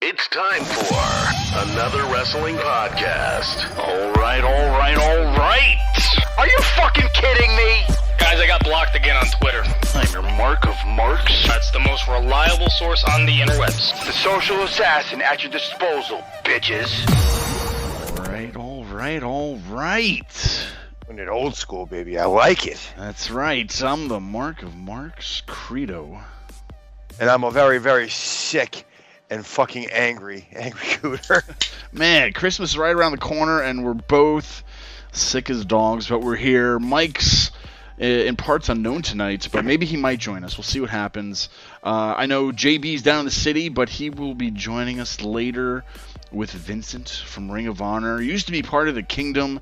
It's time for another wrestling podcast. All right. Are you fucking kidding me? Guys, I got blocked again on Twitter. I'm your mark of marks. That's the most reliable source on the interwebs. The social assassin at your disposal, bitches. All right. When it old school, baby, I like it. That's right. I'm the Mark of Marks Credo. And I'm a very, very sick and fucking angry Cooter. Man, Christmas is right around the corner, and we're both sick as dogs, but we're here. Mike's in parts unknown tonight, but maybe he might join us. We'll see what happens. I know JB's down in the city, but he will be joining us later with Vincent from Ring of Honor. He used to be part of the Kingdom.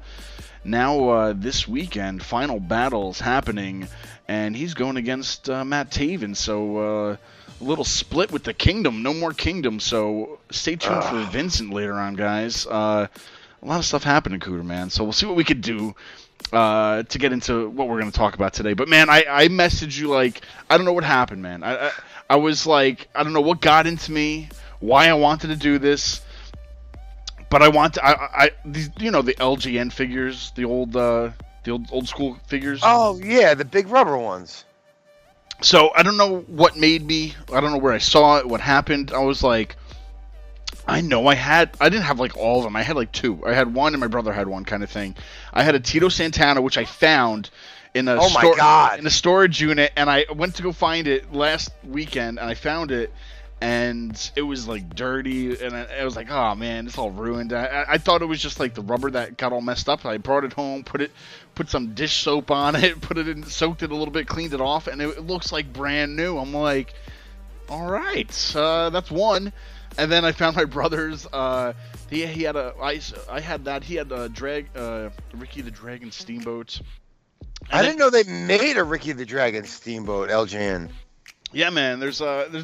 Now this weekend, Final Battle's happening, and he's going against Matt Taven, so a little split with the Kingdom. No more Kingdom, so stay tuned for Vincent later on, guys. A lot of stuff happening, Cooter, man, so we'll see what we could do to get into what we're going to talk about today. But, man, I messaged you, like, I don't know what happened, man. I was like, I don't know what got into me, why I wanted to do this. But I want to, these, you know, the LGN figures, the old school figures. Oh yeah, the big rubber ones. So I don't know what made me. I don't know where I saw it. What happened? I was like, I know I didn't have like all of them. I had like two. I had one, and my brother had one, kind of thing. I had a Tito Santana, which I found in a in a storage unit, and I went to go find it last weekend, and I found it. And it was like dirty, and I was like, oh man, it's all ruined. I thought it was just like the rubber that got all messed up. I brought it home, put some dish soap on it, put it in, soaked it a little bit, cleaned it off, and it looks like brand new. I'm like, all right, that's one. And then I found my brother's. He had I had that. He had a Ricky the Dragon Steamboat. I didn't know they made a Ricky the Dragon Steamboat LJN. Yeah, man, they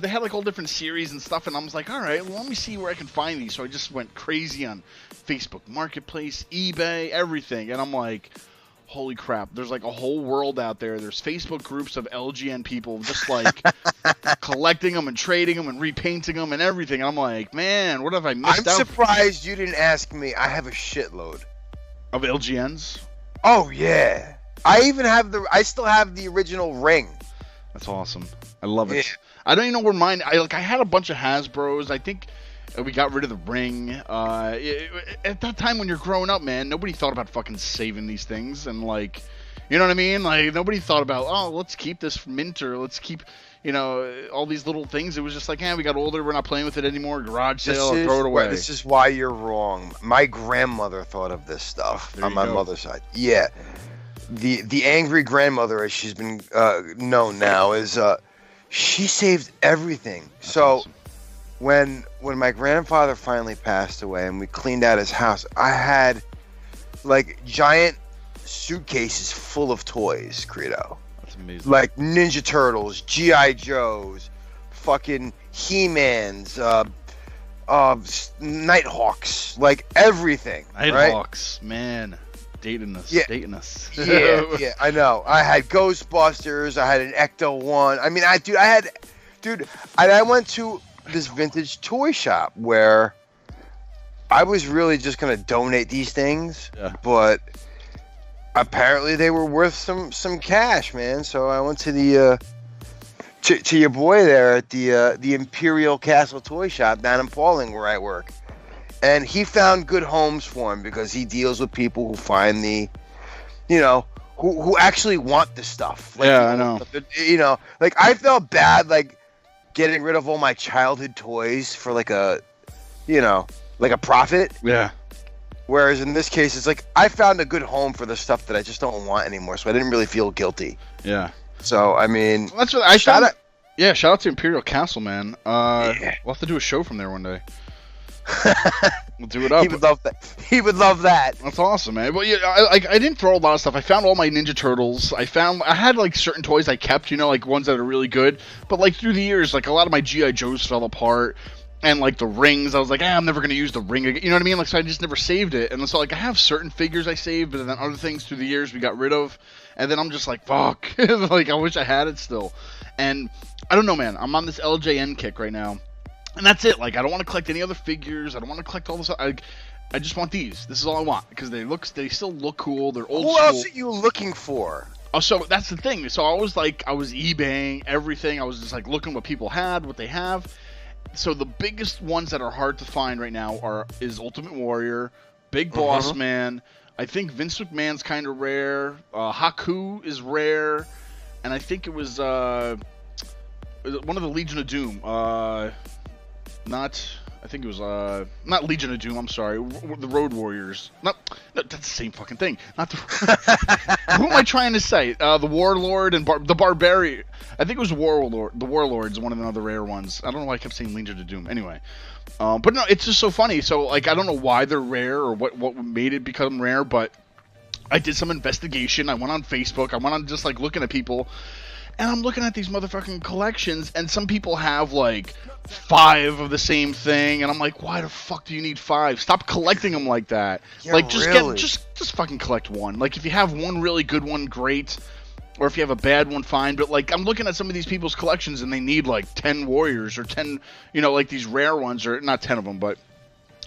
had like all different series and stuff, and I was like, all right, well, let me see where I can find these. So I just went crazy on Facebook Marketplace, eBay, everything, and I'm like, holy crap, there's like a whole world out there. There's Facebook groups of LGN people just like collecting them and trading them and repainting them and everything. And I'm like, man, what have I missed out? I'm surprised you didn't ask me. I have a shitload of LGNs. Oh, yeah. I still have the original ring. That's awesome. I love it. Yeah. I don't even know where mine. I had a bunch of Hasbros. I think we got rid of the ring. At that time when you're growing up, man, nobody thought about fucking saving these things and like, you know what I mean? Like nobody thought about, oh, let's keep this minter. Let's keep, you know, all these little things. It was just like, we got older. We're not playing with it anymore. Garage sale, throw it away. This is why you're wrong. My grandmother thought of this stuff on my mother's side. Yeah. The angry grandmother, as she's been known now, is she saved everything. That's awesome. When my grandfather finally passed away and we cleaned out his house, I had like giant suitcases full of toys, Credo. That's amazing. Like Ninja Turtles, G.I. Joes, fucking He-Mans, Nighthawks, like everything. Nighthawks, right? Man. Dating us. Yeah, I know. I had Ghostbusters. I had an Ecto-1. I mean, I went to this vintage toy shop where I was really just going to donate these things, but apparently they were worth some cash, man. So I went to the to your boy there at the Imperial Castle Toy Shop down in Pauling where I work. And he found good homes for him because he deals with people who find who actually want the stuff. Like, I know. You know, like I felt bad, like getting rid of all my childhood toys for like a profit. Yeah. Whereas in this case, it's like I found a good home for the stuff that I just don't want anymore, so I didn't really feel guilty. Yeah. So I mean, well, that's what I shout out. Yeah, shout out to Imperial Castle, man. We'll have to do a show from there one day. We'll do it up. He would love that. That's awesome, man. Well, yeah, I didn't throw a lot of stuff. I found all my Ninja Turtles. I had like certain toys I kept, you know, like ones that are really good. But like through the years, like a lot of my G.I. Joes fell apart. And like the rings, I was like, I'm never gonna use the ring again. You know what I mean? Like, so I just never saved it. And so like I have certain figures I saved, but then other things through the years we got rid of. And then I'm just like, fuck. Like I wish I had it still. And I don't know, man. I'm on this LJN kick right now. And that's it. Like, I don't want to collect any other figures. I don't want to collect all this. I just want these. This is all I want because they still look cool. They're old school. Who else are you looking for? Oh, so that's the thing. So I was eBaying everything. I was just like looking what people had, what they have. So the biggest ones that are hard to find right now is Ultimate Warrior, Big Boss Man. I think Vince McMahon's kind of rare. Haku is rare, and I think it was one of the Legion of Doom. I think it was not Legion of Doom. I'm sorry, the Road Warriors. No, that's the same fucking thing. Not the. Who am I trying to say? The Warlord and the Barbarian. I think it was Warlord. The Warlord's one of the other rare ones. I don't know why I kept saying Legion of Doom. Anyway, but no, it's just so funny. So like, I don't know why they're rare or what made it become rare, but I did some investigation. I went on Facebook. I went on just like looking at people. And I'm looking at these motherfucking collections, and some people have, like, 5 of the same thing, and I'm like, why the fuck do you need 5? Stop collecting them like that. Yeah, like, just really? just fucking collect one. Like, if you have one really good one, great. Or if you have a bad one, fine. But, like, I'm looking at some of these people's collections, and they need, like, 10 Warriors or 10, like, these rare ones, or not 10 of them, but...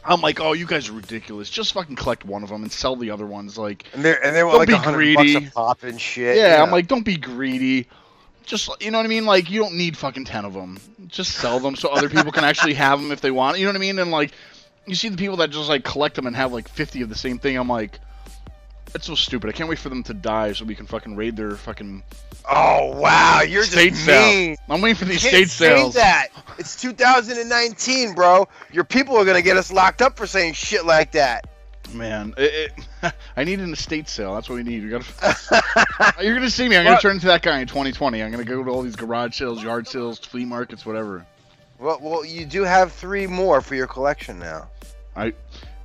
I'm like, oh, you guys are ridiculous. Just fucking collect one of them and sell the other ones. Like, and they want like $100 a pop and shit. Yeah, I'm like, don't be greedy. Just, you know what I mean? Like, you don't need fucking 10 of them. Just sell them so other people can actually have them if they want. You know what I mean? And, like, you see the people that just, like, collect them and have, like, 50 of the same thing. I'm like, that's so stupid. I can't wait for them to die so we can fucking raid their fucking... Oh, wow. You're state just mean. I'm waiting for these state sales. Say that. It's 2019, bro. Your people are going to get us locked up for saying shit like that. Man, I need an estate sale. That's what we need. You're gonna see me. I'm gonna turn into that guy in 2020. I'm gonna go to all these garage sales, yard sales, flea markets, whatever. Well, you do have 3 more for your collection now.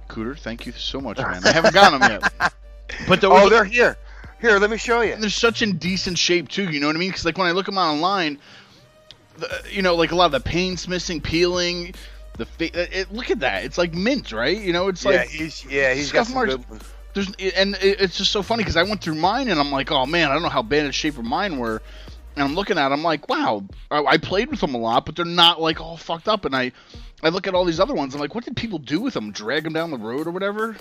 Cooter, thank you so much, man. I haven't gotten them yet. But they're here. Here, let me show you. And they're such in decent shape too. You know what I mean? Because like when I look them online, like a lot of the paint's missing, peeling. Look at that. It's like mint, right? It's like he's got some good ones. It's just so funny because I went through mine and I'm like, oh man, I don't know how bad a shape of mine were. And I'm looking at them, I'm like, wow, I played with them a lot, but they're not like all fucked up. And I look at all these other ones, I'm like, what did people do with them? Drag them down the road or whatever?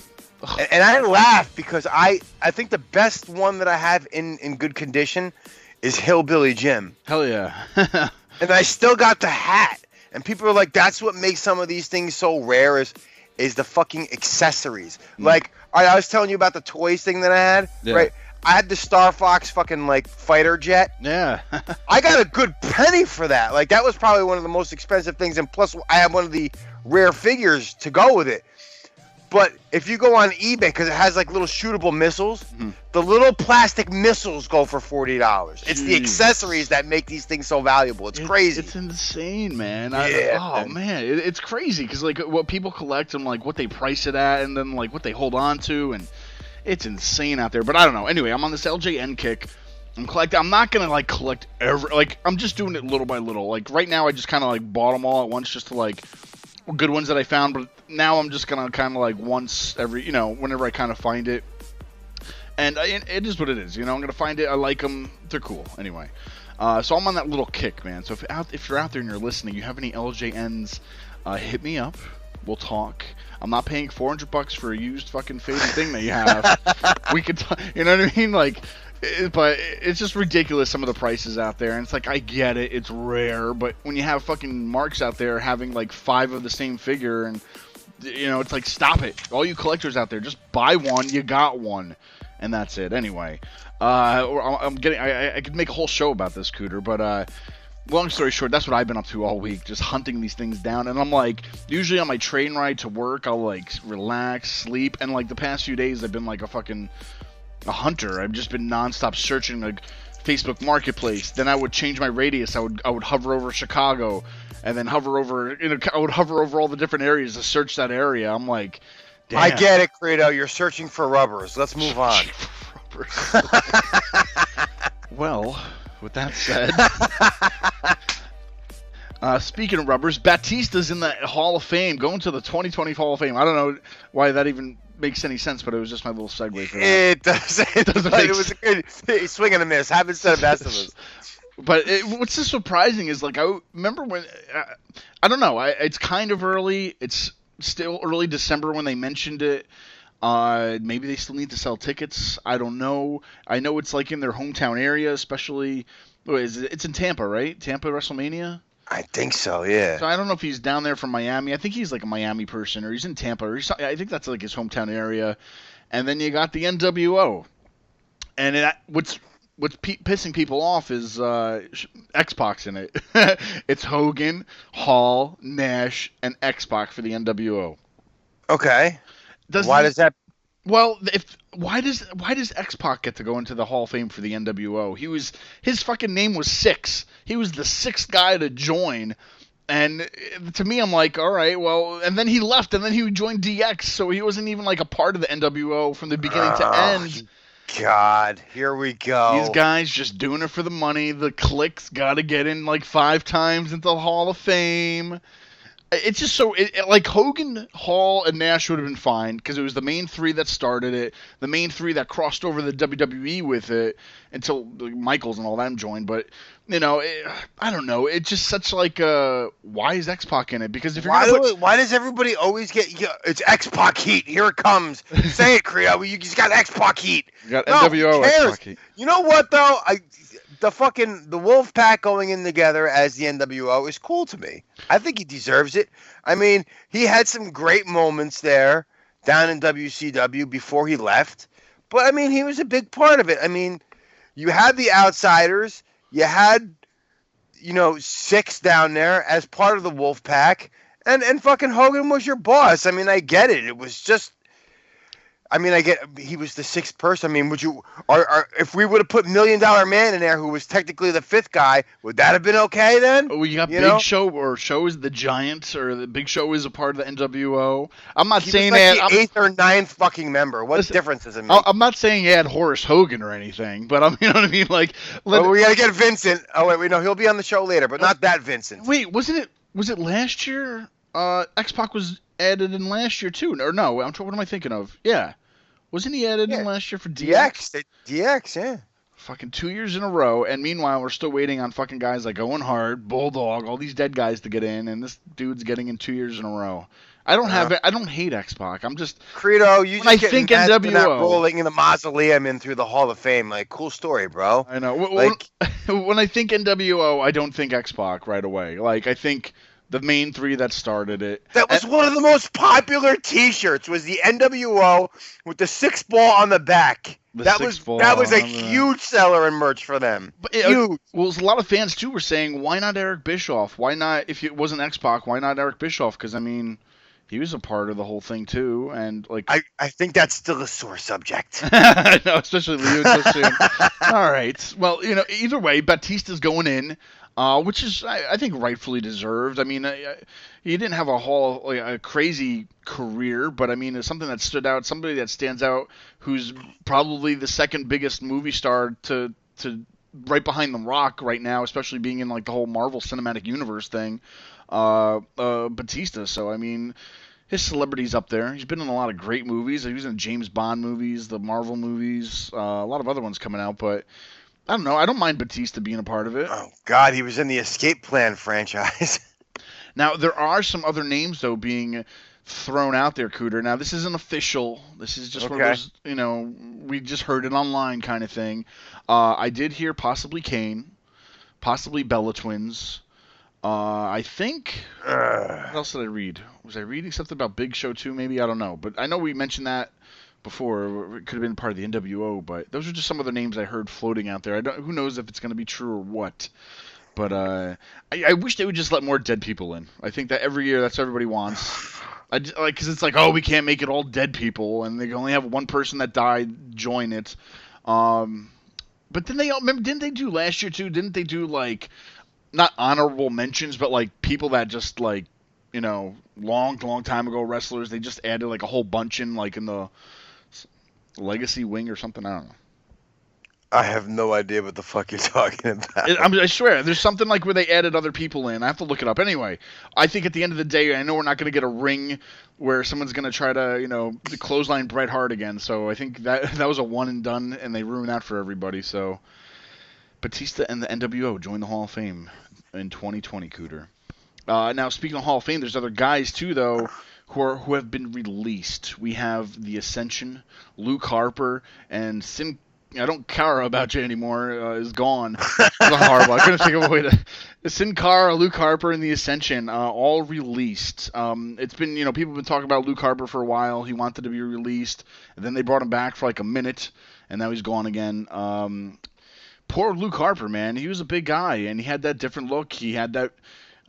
And I laugh because I think the best one that I have in good condition is Hillbilly Jim. Hell yeah. And I still got the hat. And people are like, that's what makes some of these things so rare is the fucking accessories. Like, I was telling you about the toys thing that I had, right? I had the Star Fox fucking, like, fighter jet. Yeah. I got a good penny for that. Like, that was probably one of the most expensive things. And plus, I have one of the rare figures to go with it. But if you go on eBay, because it has, like, little shootable missiles, the little plastic missiles go for $40. It's the accessories that make these things so valuable. It's crazy. It's insane, man. Man. It's crazy because, like, what people collect and, like, what they price it at and then, like, what they hold on to. And it's insane out there. But I don't know. Anyway, I'm on this LJN kick. I'm collecting. I'm not going to, like, collect every... Like, I'm just doing it little by little. Like, right now, I just kind of, like, bought them all at once just to, like... good ones that I found, but now I'm just gonna kind of like once every, whenever I kind of find it, and it is what it is. I'm gonna find it. I like them. They're cool. Anyway, so I'm on that little kick, man. So if you're out there and you're listening, you have any LJNs, hit me up. We'll talk. I'm not paying $400 for a used fucking faded thing that you have. We could, you know what I mean? Like. But it's just ridiculous, some of the prices out there. And it's like, I get it, it's rare. But when you have fucking marks out there having like 5 of the same figure, and it's like, stop it. All you collectors out there, just buy one, you got one. And that's it. Anyway, I could make a whole show about this, Cooter. But long story short, that's what I've been up to all week, just hunting these things down. And I'm like, usually on my train ride to work, I'll like relax, sleep. And like the past few days, I've been like a hunter. I've just been nonstop searching like Facebook Marketplace. Then I would change my radius. I would hover over Chicago, and then hover over. I would hover over all the different areas to search that area. I'm like, damn. I get it, Credo. You're searching for rubbers. Let's move on. Well, with that said, speaking of rubbers, Batista's in the Hall of Fame, going to the 2020 Hall of Fame. I don't know why that even makes any sense, but it was just my little segue for that. It does. It was a good swing and a miss. Haven't said a best of us. But what's so surprising is, like, I remember when, I don't know, it's kind of early. It's still early December when they mentioned it. Maybe they still need to sell tickets. I don't know. I know it's like in their hometown area, especially. It's in Tampa, right? Tampa WrestleMania? I think so, yeah. So I don't know if he's down there from Miami. I think he's like a Miami person, or he's in Tampa, or I think that's like his hometown area. And then you got the NWO. And what's pissing people off is X-Pac's in it. It's Hogan, Hall, Nash, and X-Pac for the NWO. Okay. Why does that? Well, why does X-Pac get to go into the Hall of Fame for the NWO? His fucking name was Six. He was the sixth guy to join. And to me, I'm like, all right, well, and then he left, and then he joined DX, so he wasn't even like a part of the NWO from the beginning to end. God, here we go. These guys just doing it for the money. The cliques got to get in like 5 times into the Hall of Fame. It's just so like Hogan, Hall, and Nash would have been fine because it was the main 3 that started it, the main 3 that crossed over the WWE with it until Michaels and all them joined. But you know, I don't know. It's just such like why is X-Pac in it? Because if you're why does everybody always get it's X-Pac heat? Here it comes. Say it, Creo. You just got X-Pac heat. You got NWO X-Pac heat. You know what though? The Wolfpack going in together as the NWO is cool to me. I think he deserves it. I mean, he had some great moments there down in WCW before he left. But, I mean, he was a big part of it. I mean, you had the Outsiders. You had, Six down there as part of the Wolfpack. And fucking Hogan was your boss. I mean, I get it. It was just... he was the 6th person. I mean, if we would have put $1 Million Man in there, who was technically the 5th guy, would that have been okay then? Oh, you got Big Show, or Show is the Giant, or the Big Show is a part of the NWO. I'm not saying was like the 8th or 9th fucking member. What difference does it make? I'm not saying he had Horace Hogan or anything, but you know what I mean? Like, we gotta get Vincent. Oh wait, no, he'll be on the show later, but not that Vincent. Wait, was it last year? X-Pac was added in last year too, or no? What am I thinking of? Yeah, wasn't he added in last year for DX? DX, yeah. Fucking 2 years in a row, and meanwhile we're still waiting on fucking guys like Owen Hart, Bulldog, all these dead guys to get in, and this dude's getting in 2 years in a row. I don't hate X-Pac. I'm just Credo. You just think NWO rolling in the mausoleum in through the Hall of Fame. Like, cool story, bro. I know. When I think NWO, I don't think X-Pac right away. Like, I think the main 3 that started it. That was one of the most popular T-shirts. Was the NWO with the 6 ball on the back. That was a huge seller in merch for them. Huge. Well, a lot of fans too were saying, why not Eric Bischoff? Why not, if it wasn't X-Pac, why not Eric Bischoff? Because I mean, he was a part of the whole thing too, and like I think that's still a sore subject. I know, especially Leo so soon. All right, well, either way, Batista's going in. Which is, I think, rightfully deserved. I mean, he didn't have a crazy career, but I mean, it's something that stood out. Somebody that stands out, who's probably the second biggest movie star to right behind The Rock right now, especially being in like the whole Marvel Cinematic Universe thing. Batista. So I mean, his celebrity's up there. He's been in a lot of great movies. He was in James Bond movies, the Marvel movies, a lot of other ones coming out, but. I don't know. I don't mind Batista being a part of it. Oh, God, he was in the Escape Plan franchise. Now, there are some other names, though, being thrown out there, Cooter. Now, this isn't official. This is just one of those, we just heard it online kind of thing. I did hear possibly Kane, possibly Bella Twins. I think... What else did I read? Was I reading something about Big Show, too, maybe? I don't know. But I know we mentioned that before. It could have been part of the NWO, but those are just some of the names I heard floating out there. Who knows if it's going to be true or what. But I wish they would just let more dead people in. I think that every year that's what everybody wants. Because it's like, oh, we can't make it all dead people, and they only have one person that died join it. But then didn't they do last year too? Didn't they do like not honorable mentions, but like people that just like long time ago wrestlers? They just added like a whole bunch in like in the Legacy wing or something. I don't know. I have no idea what the fuck you're talking about. I swear, there's something like where they added other people in. I have to look it up. Anyway, I think at the end of the day, I know we're not going to get a ring where someone's going to try to, clothesline Bret Hart again. So I think that was a one and done, and they ruined that for everybody. So Batista and the NWO join the Hall of Fame in 2020, Cooter. Now, speaking of Hall of Fame, there's other guys, too, though, who have been released. We have The Ascension, Luke Harper, and Sin Cara about you anymore is gone. Horrible. I couldn't think of a way to. Sin Cara, Luke Harper, and The Ascension all released. It's been, people have been talking about Luke Harper for a while. He wanted to be released, and then they brought him back for like a minute, and now he's gone again. Poor Luke Harper, man. He was a big guy, and he had that different look. He had that.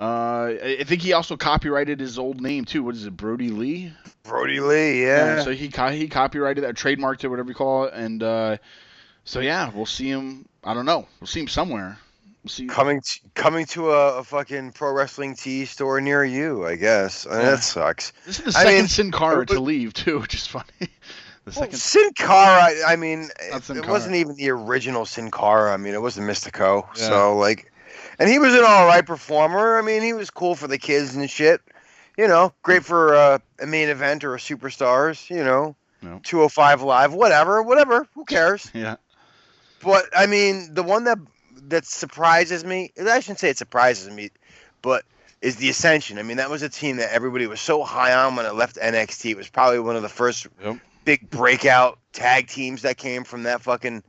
I think he also copyrighted his old name too. What is it, Brody Lee? Brody Lee, yeah. So he copyrighted that, trademarked it, whatever you call it, and so yeah, we'll see him. I don't know. We'll see him somewhere. We'll see coming to a fucking pro wrestling tee store near you, I guess. I mean, that sucks. This is the second Sin Cara to leave too, which is funny. Sin Cara, I mean, it wasn't even the original Sin Cara. I mean, it wasn't Mystico. Yeah. So like. And he was an all right performer. I mean, he was cool for the kids and shit. Great for a main event or a superstars. 205 Live, whatever. Who cares? Yeah. But I mean, the one that surprises me, I shouldn't say it surprises me, but is the Ascension. I mean, that was a team that everybody was so high on when it left NXT. It was probably one of the first big breakout tag teams that came from that fucking.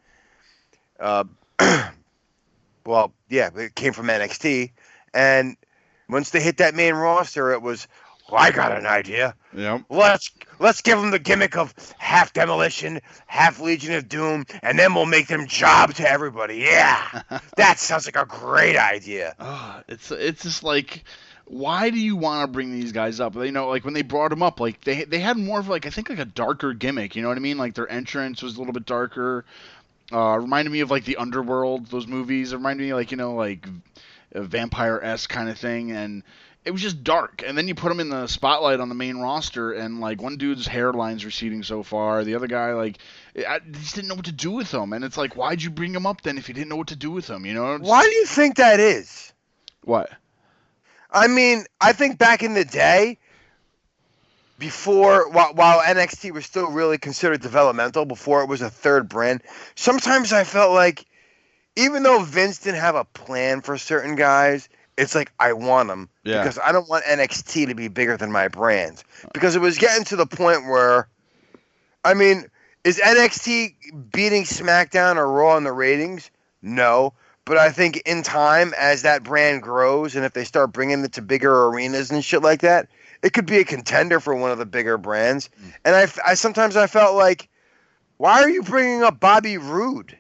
Well, yeah, it came from NXT, and once they hit that main roster, it was, I got an idea. Yeah. Let's give them the gimmick of half Demolition, half Legion of Doom, and then we'll make them job to everybody. Yeah, that sounds like a great idea. It's just like, why do you want to bring these guys up? Like when they brought them up, like they had more of like, I think like a darker gimmick. You know what I mean? Like their entrance was a little bit darker. Reminded me of like the Underworld, those movies. It reminded me like a vampire-esque kind of thing, and it was just dark. And then you put them in the spotlight on the main roster, and like one dude's hairline's receding so far, the other guy I just didn't know what to do with him. And it's like, why'd you bring him up then if you didn't know what to do with him? Why do you think that is? What? I mean, I think back in the day, while NXT was still really considered developmental, before it was a third brand, sometimes I felt like, even though Vince didn't have a plan for certain guys, it's like, I want them. Yeah. Because I don't want NXT to be bigger than my brand. Because it was getting to the point where, I mean, is NXT beating SmackDown or Raw in the ratings? No. But I think in time, as that brand grows, and if they start bringing it to bigger arenas and shit like that, it could be a contender for one of the bigger brands. And I sometimes felt like, why are you bringing up Bobby Roode?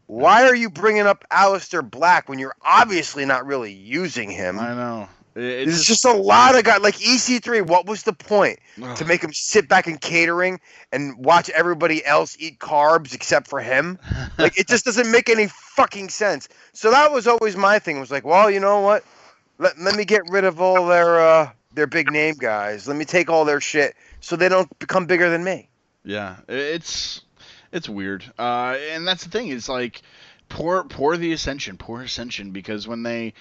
Why are you bringing up Aleister Black when you're obviously not really using him? I know. It's just a lot of guys. Like EC3, what was the point? To make him sit back in catering and watch everybody else eat carbs except for him? Like, it just doesn't make any fucking sense. So that was always my thing. It was like, well, you know what? Let me get rid of all their big name guys. Let me take all their shit so they don't become bigger than me. Yeah, it's weird. And that's the thing. It's like poor the Ascension, because when they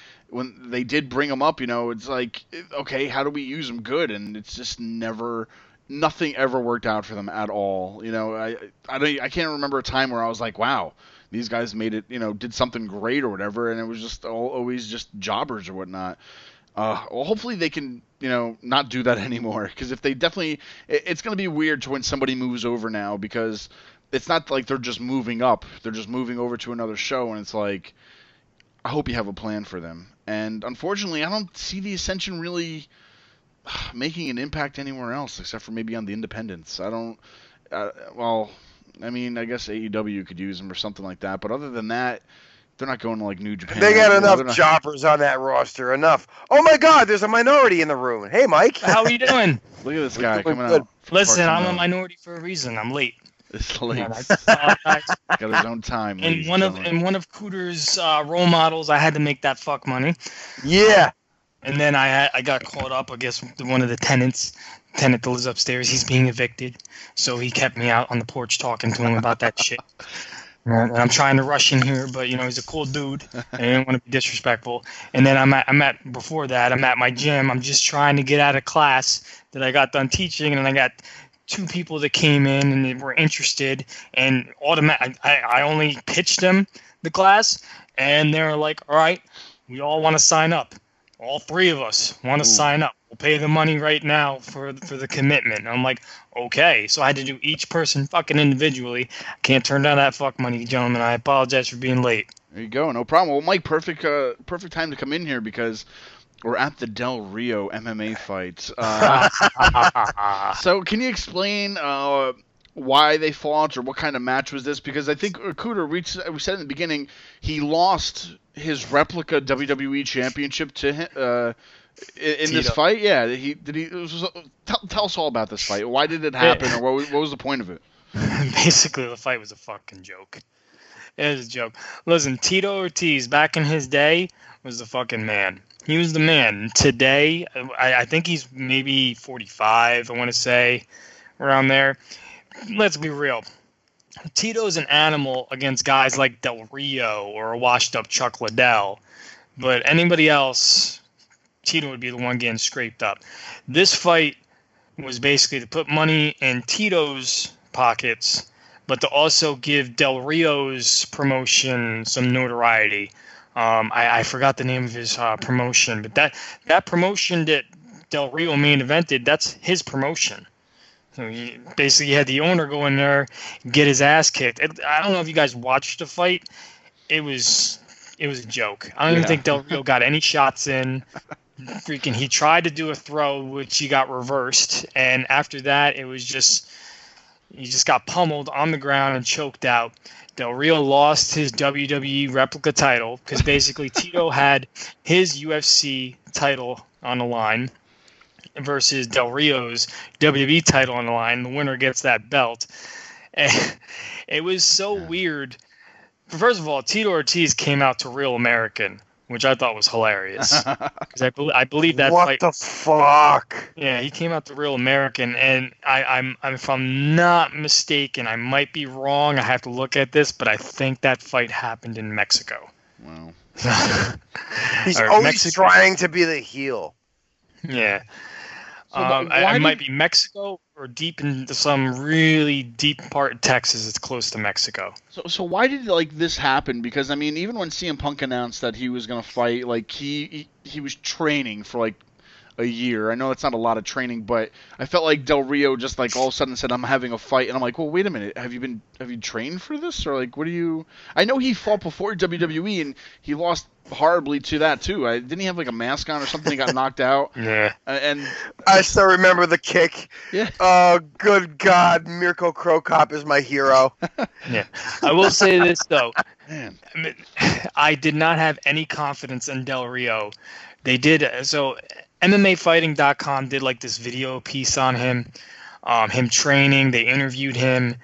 did bring them up, it's like, okay, how do we use them good? And it's just nothing ever worked out for them at all. I can't remember a time where I was like, wow, these guys made it, did something great or whatever, and it was just always just jobbers or whatnot. Well, hopefully they can, not do that anymore. Because if they definitely, it's going to be weird to when somebody moves over now, because it's not like they're just moving up. They're just moving over to another show, and it's like, I hope you have a plan for them. And unfortunately, I don't see the Ascension really making an impact anywhere else, except for maybe on the independents. I don't, I mean, I guess AEW could use them or something like that. But other than that, they're not going to like New Japan. They got enough jobbers on that roster. Enough. Oh my God, there's a minority in the room. Hey, Mike. How are you doing? Look at this guy coming out. Listen, I'm a minority for a reason. I'm late. It's late. Got his own time. And one of Cooter's role models, I had to make that fuck money. Yeah. And then I got caught up. I guess one of the tenant that lives upstairs, he's being evicted, so he kept me out on the porch talking to him about that shit. And I'm trying to rush in here, but he's a cool dude. I didn't want to be disrespectful. And then I'm at my gym. I'm just trying to get out of class that I got done teaching, and I got two people that came in and they were interested, and I only pitched them the class, and they were like, all right, we all want to sign up. All three of us want to sign up. We'll pay the money right now for the commitment. And I'm like, okay. So I had to do each person fucking individually. I can't turn down that fuck money, gentlemen. I apologize for being late. There you go. No problem. Well, Mike, perfect time to come in here because we're at the Del Rio MMA fight. So can you explain why they fought or what kind of match was this? Because I think Cooter, we said in the beginning, he lost his replica WWE championship to him in this fight. Yeah, tell us all about this fight. Why did it happen, or what was the point of it? Basically, the fight was a fucking joke. It was a joke. Listen, Tito Ortiz, back in his day, was the fucking man. He was the man. Today, I think he's maybe 45, I want to say, around there. Let's be real. Tito's an animal against guys like Del Rio or a washed-up Chuck Liddell. But anybody else, Tito would be the one getting scraped up. This fight was basically to put money in Tito's pockets, but to also give Del Rio's promotion some notoriety. I forgot the name of his promotion, but that promotion that Del Rio main evented, that's his promotion. So he had the owner go in there, get his ass kicked. I don't know if you guys watched the fight. It was a joke. I don't even think Del Rio got any shots in. He tried to do a throw, which he got reversed, and after that, it was he just got pummeled on the ground and choked out. Del Rio lost his WWE replica title because basically Tito had his UFC title on the line versus Del Rio's WWE title on the line. The winner gets that belt. And it was so weird. First of all, Tito Ortiz came out to Real American, which I thought was hilarious. Because I believe that what fight. What the fuck? Yeah, he came out to Real American, and I'm if I'm not mistaken, I might be wrong. I have to look at this, but I think that fight happened in Mexico. Wow. He's always trying to be the heel. Yeah. So I might be Mexico or deep into some really deep part of Texas. It's close to Mexico. So why did this happen? Because I mean, even when CM Punk announced that he was gonna fight, he was training for a year. I know it's not a lot of training, but I felt like Del Rio just all of a sudden said, I'm having a fight, and I'm like, well, wait a minute, have you trained for this, or what do you? I know he fought before WWE and he lost horribly to that too. Didn't he have a mask on or something? He got knocked out. Yeah. And I still remember the kick. Yeah. Oh, good God, Mirko Krokop is my hero. Yeah. I will say this though. Man. I did not have any confidence in Del Rio. They did so. MMAfighting.com did this video piece on him training. They interviewed him,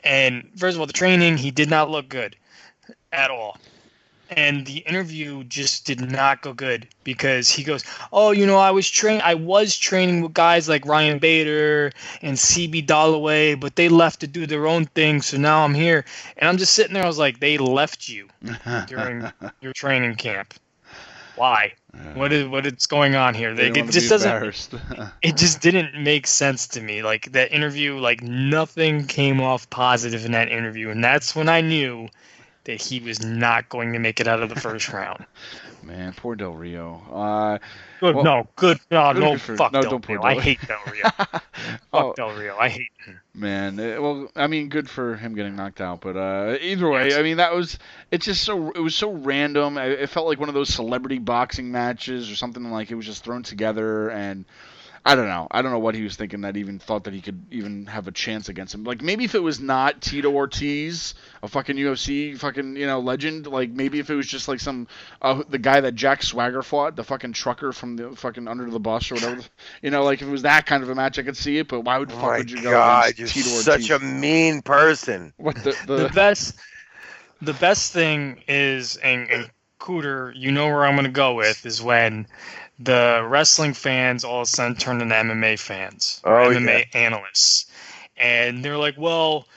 and first of all, the training, he did not look good at all. And the interview just did not go good because he goes, "Oh, I was training with guys like Ryan Bader and CB Dollaway, but they left to do their own thing, so now I'm here." And I'm just sitting there. I was like, "They left you during your training camp. Why? What is going on here?" It just doesn't. It just didn't make sense to me. That interview, nothing came off positive in that interview, and that's when I knew that he was not going to make it out of the first round. Man, poor Del Rio. Fuck Del Rio. I hate Del Rio. Fuck Del Rio. I hate him. Man, good for him getting knocked out, but either way, I mean, it was so random. It felt like one of those celebrity boxing matches or something it was just thrown together, and I don't know. I don't know what he was thinking that even thought that he could even have a chance against him. Maybe if it was not Tito Ortiz, a fucking UFC legend, maybe if it was just some the guy that Jack Swagger fought, the fucking trucker from the fucking Under the Bus or whatever, if it was that kind of a match, I could see it. But why would would you go against Tito Ortiz? Such a mean person. What the best thing is, and Cooter, where I'm gonna go with is when the wrestling fans all of a sudden turned into MMA fans, MMA analysts. And they're like, well,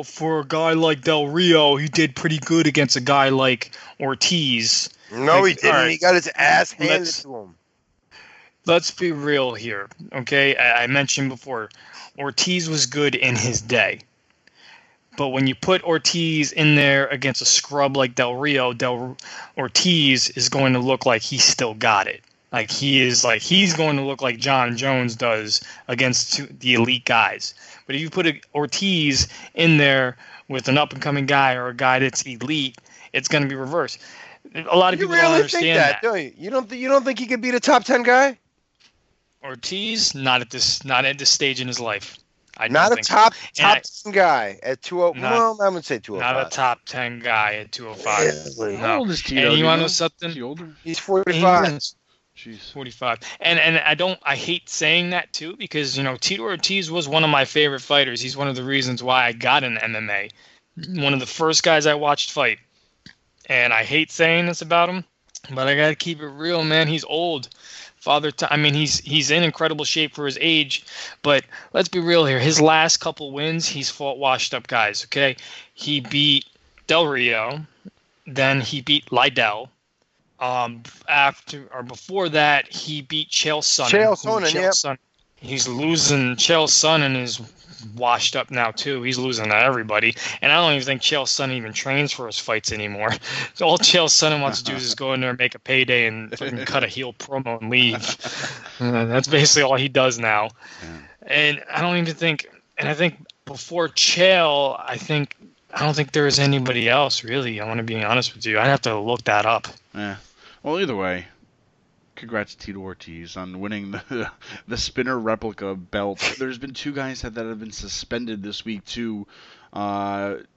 for a guy like Del Rio, he did pretty good against a guy like Ortiz. No, he didn't. Right. He got his ass handed to him. let's be real here, okay? I mentioned before, Ortiz was good in his day. But when you put Ortiz in there against a scrub like Del Rio, Ortiz is going to look like he still got it. Like he's going to look like John Jones does against the elite guys. But if you put Ortiz in there with an up-and-coming guy or a guy that's elite, it's going to be reversed. A lot of people don't understand that. Don't you? You don't think he could beat a top 10 guy? Ortiz, not at this stage in his life. Not a top 10 guy at 205. Well, I would say 205. Not a top 10 guy at 205. Really? How old is Tito? And you want to know something? Is he older? He's 45. Jeez. 45. And I hate saying that too, because Tito Ortiz was one of my favorite fighters. He's one of the reasons why I got into MMA. One of the first guys I watched fight. And I hate saying this about him, but I got to keep it real, man. He's old. He's in incredible shape for his age, but let's be real here. His last couple wins, he's fought washed up guys, okay? He beat Del Rio, then he beat Lydell. Before that, he beat Chael Sonnen. He's losing. Chael Sonnen is washed up now too. He's losing to everybody, and I don't even think Chael Sonnen even trains for his fights anymore. All Chael Sonnen wants to do is just go in there and make a payday and fucking cut a heel promo and leave. That's basically all he does now. And I don't even think. And I think before Chael, I don't think there is anybody else really. I want to be honest with you. I'd have to look that up. Yeah. Well, either way, congrats to Tito Ortiz on winning the spinner replica belt. There's been two guys that have been suspended this week too, and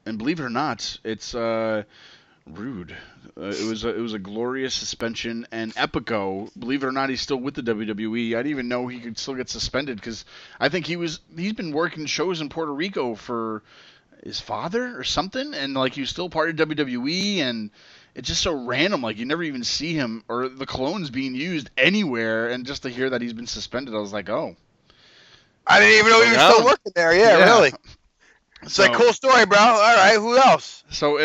believe it or not, it's rude. It was a glorious suspension, and Epico, believe it or not, he's still with the WWE. I didn't even know he could still get suspended because I think he's been working shows in Puerto Rico for his father or something, and like he was still part of WWE, and it's just so random. Like you never even see him or the clones being used anywhere, and just to hear that he's been suspended, I was like, oh, I didn't even know he was still working there. Yeah, really. It's like cool story, bro. All right, who else? So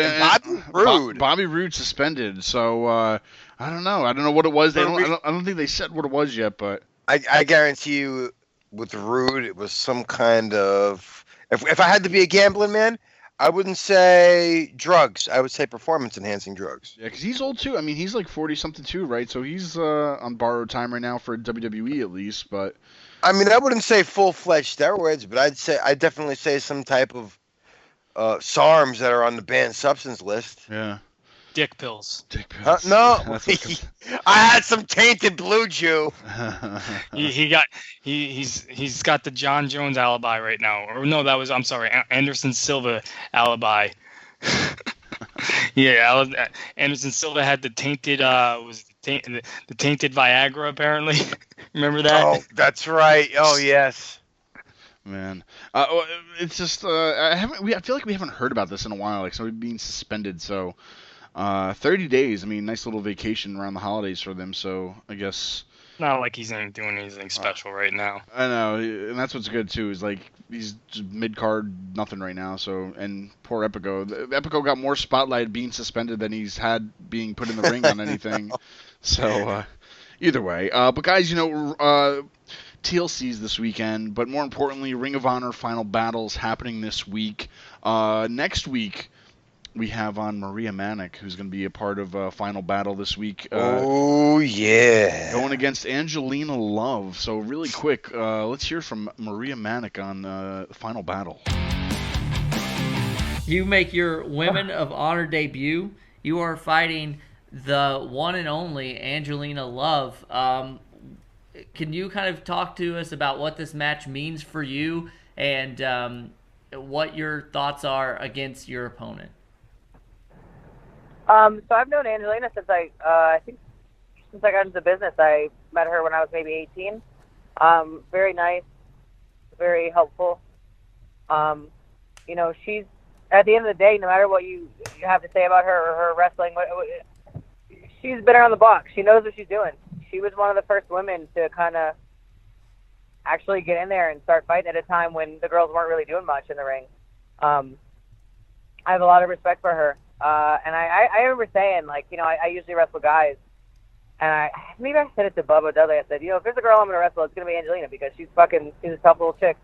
Bobby Roode suspended. So I don't know. I don't know what it was. I don't think they said what it was yet, but I guarantee you, with Roode, it was some kind of. If I had to be a gambling man, I wouldn't say drugs. I would say performance-enhancing drugs. Yeah, because he's old too. I mean, he's like 40-something too, right? So he's on borrowed time right now for WWE at least. But I mean, I wouldn't say full-fledged steroids, but I'd definitely say some type of SARMs that are on the banned substance list. Yeah. Dick pills. No, I had some tainted blue Jew. He's got the John Jones alibi right now. Or no, I'm sorry, Anderson Silva alibi. Yeah, Anderson Silva had the tainted the tainted Viagra apparently. Remember that? Oh, that's right. Oh yes. Man, it's just I feel like we haven't heard about this in a while. Like somebody being suspended. So 30 days. I mean, nice little vacation around the holidays for them. So I guess not like he's ain't doing anything special right now. I know, and that's what's good too. Is like he's mid card, nothing right now. So and poor Epico. Epico got more spotlight being suspended than he's had being put in the ring on anything. So either way, but guys, TLC's this weekend, but more importantly, Ring of Honor Final Battles happening this week. Next week, we have on Maria Manic, who's going to be a part of Final Battle this week. Oh, yeah. Going against Angelina Love. So really quick, let's hear from Maria Manic on Final Battle. You make your Women of Honor debut. You are fighting the one and only Angelina Love. Can you kind of talk to us about what this match means for you and what your thoughts are against your opponent? So I've known Angelina since I think since I got into the business. I met her when I was maybe 18. Very nice, very helpful. She's at the end of the day, no matter what you have to say about her or her wrestling, she's been around the block. She knows what she's doing. She was one of the first women to kind of actually get in there and start fighting at a time when the girls weren't really doing much in the ring. I have a lot of respect for her. And I remember saying, I usually wrestle guys, And maybe I said it to Bubba Dudley. I said, if there's a girl I'm gonna wrestle, it's gonna be Angelina because she's a tough little chick.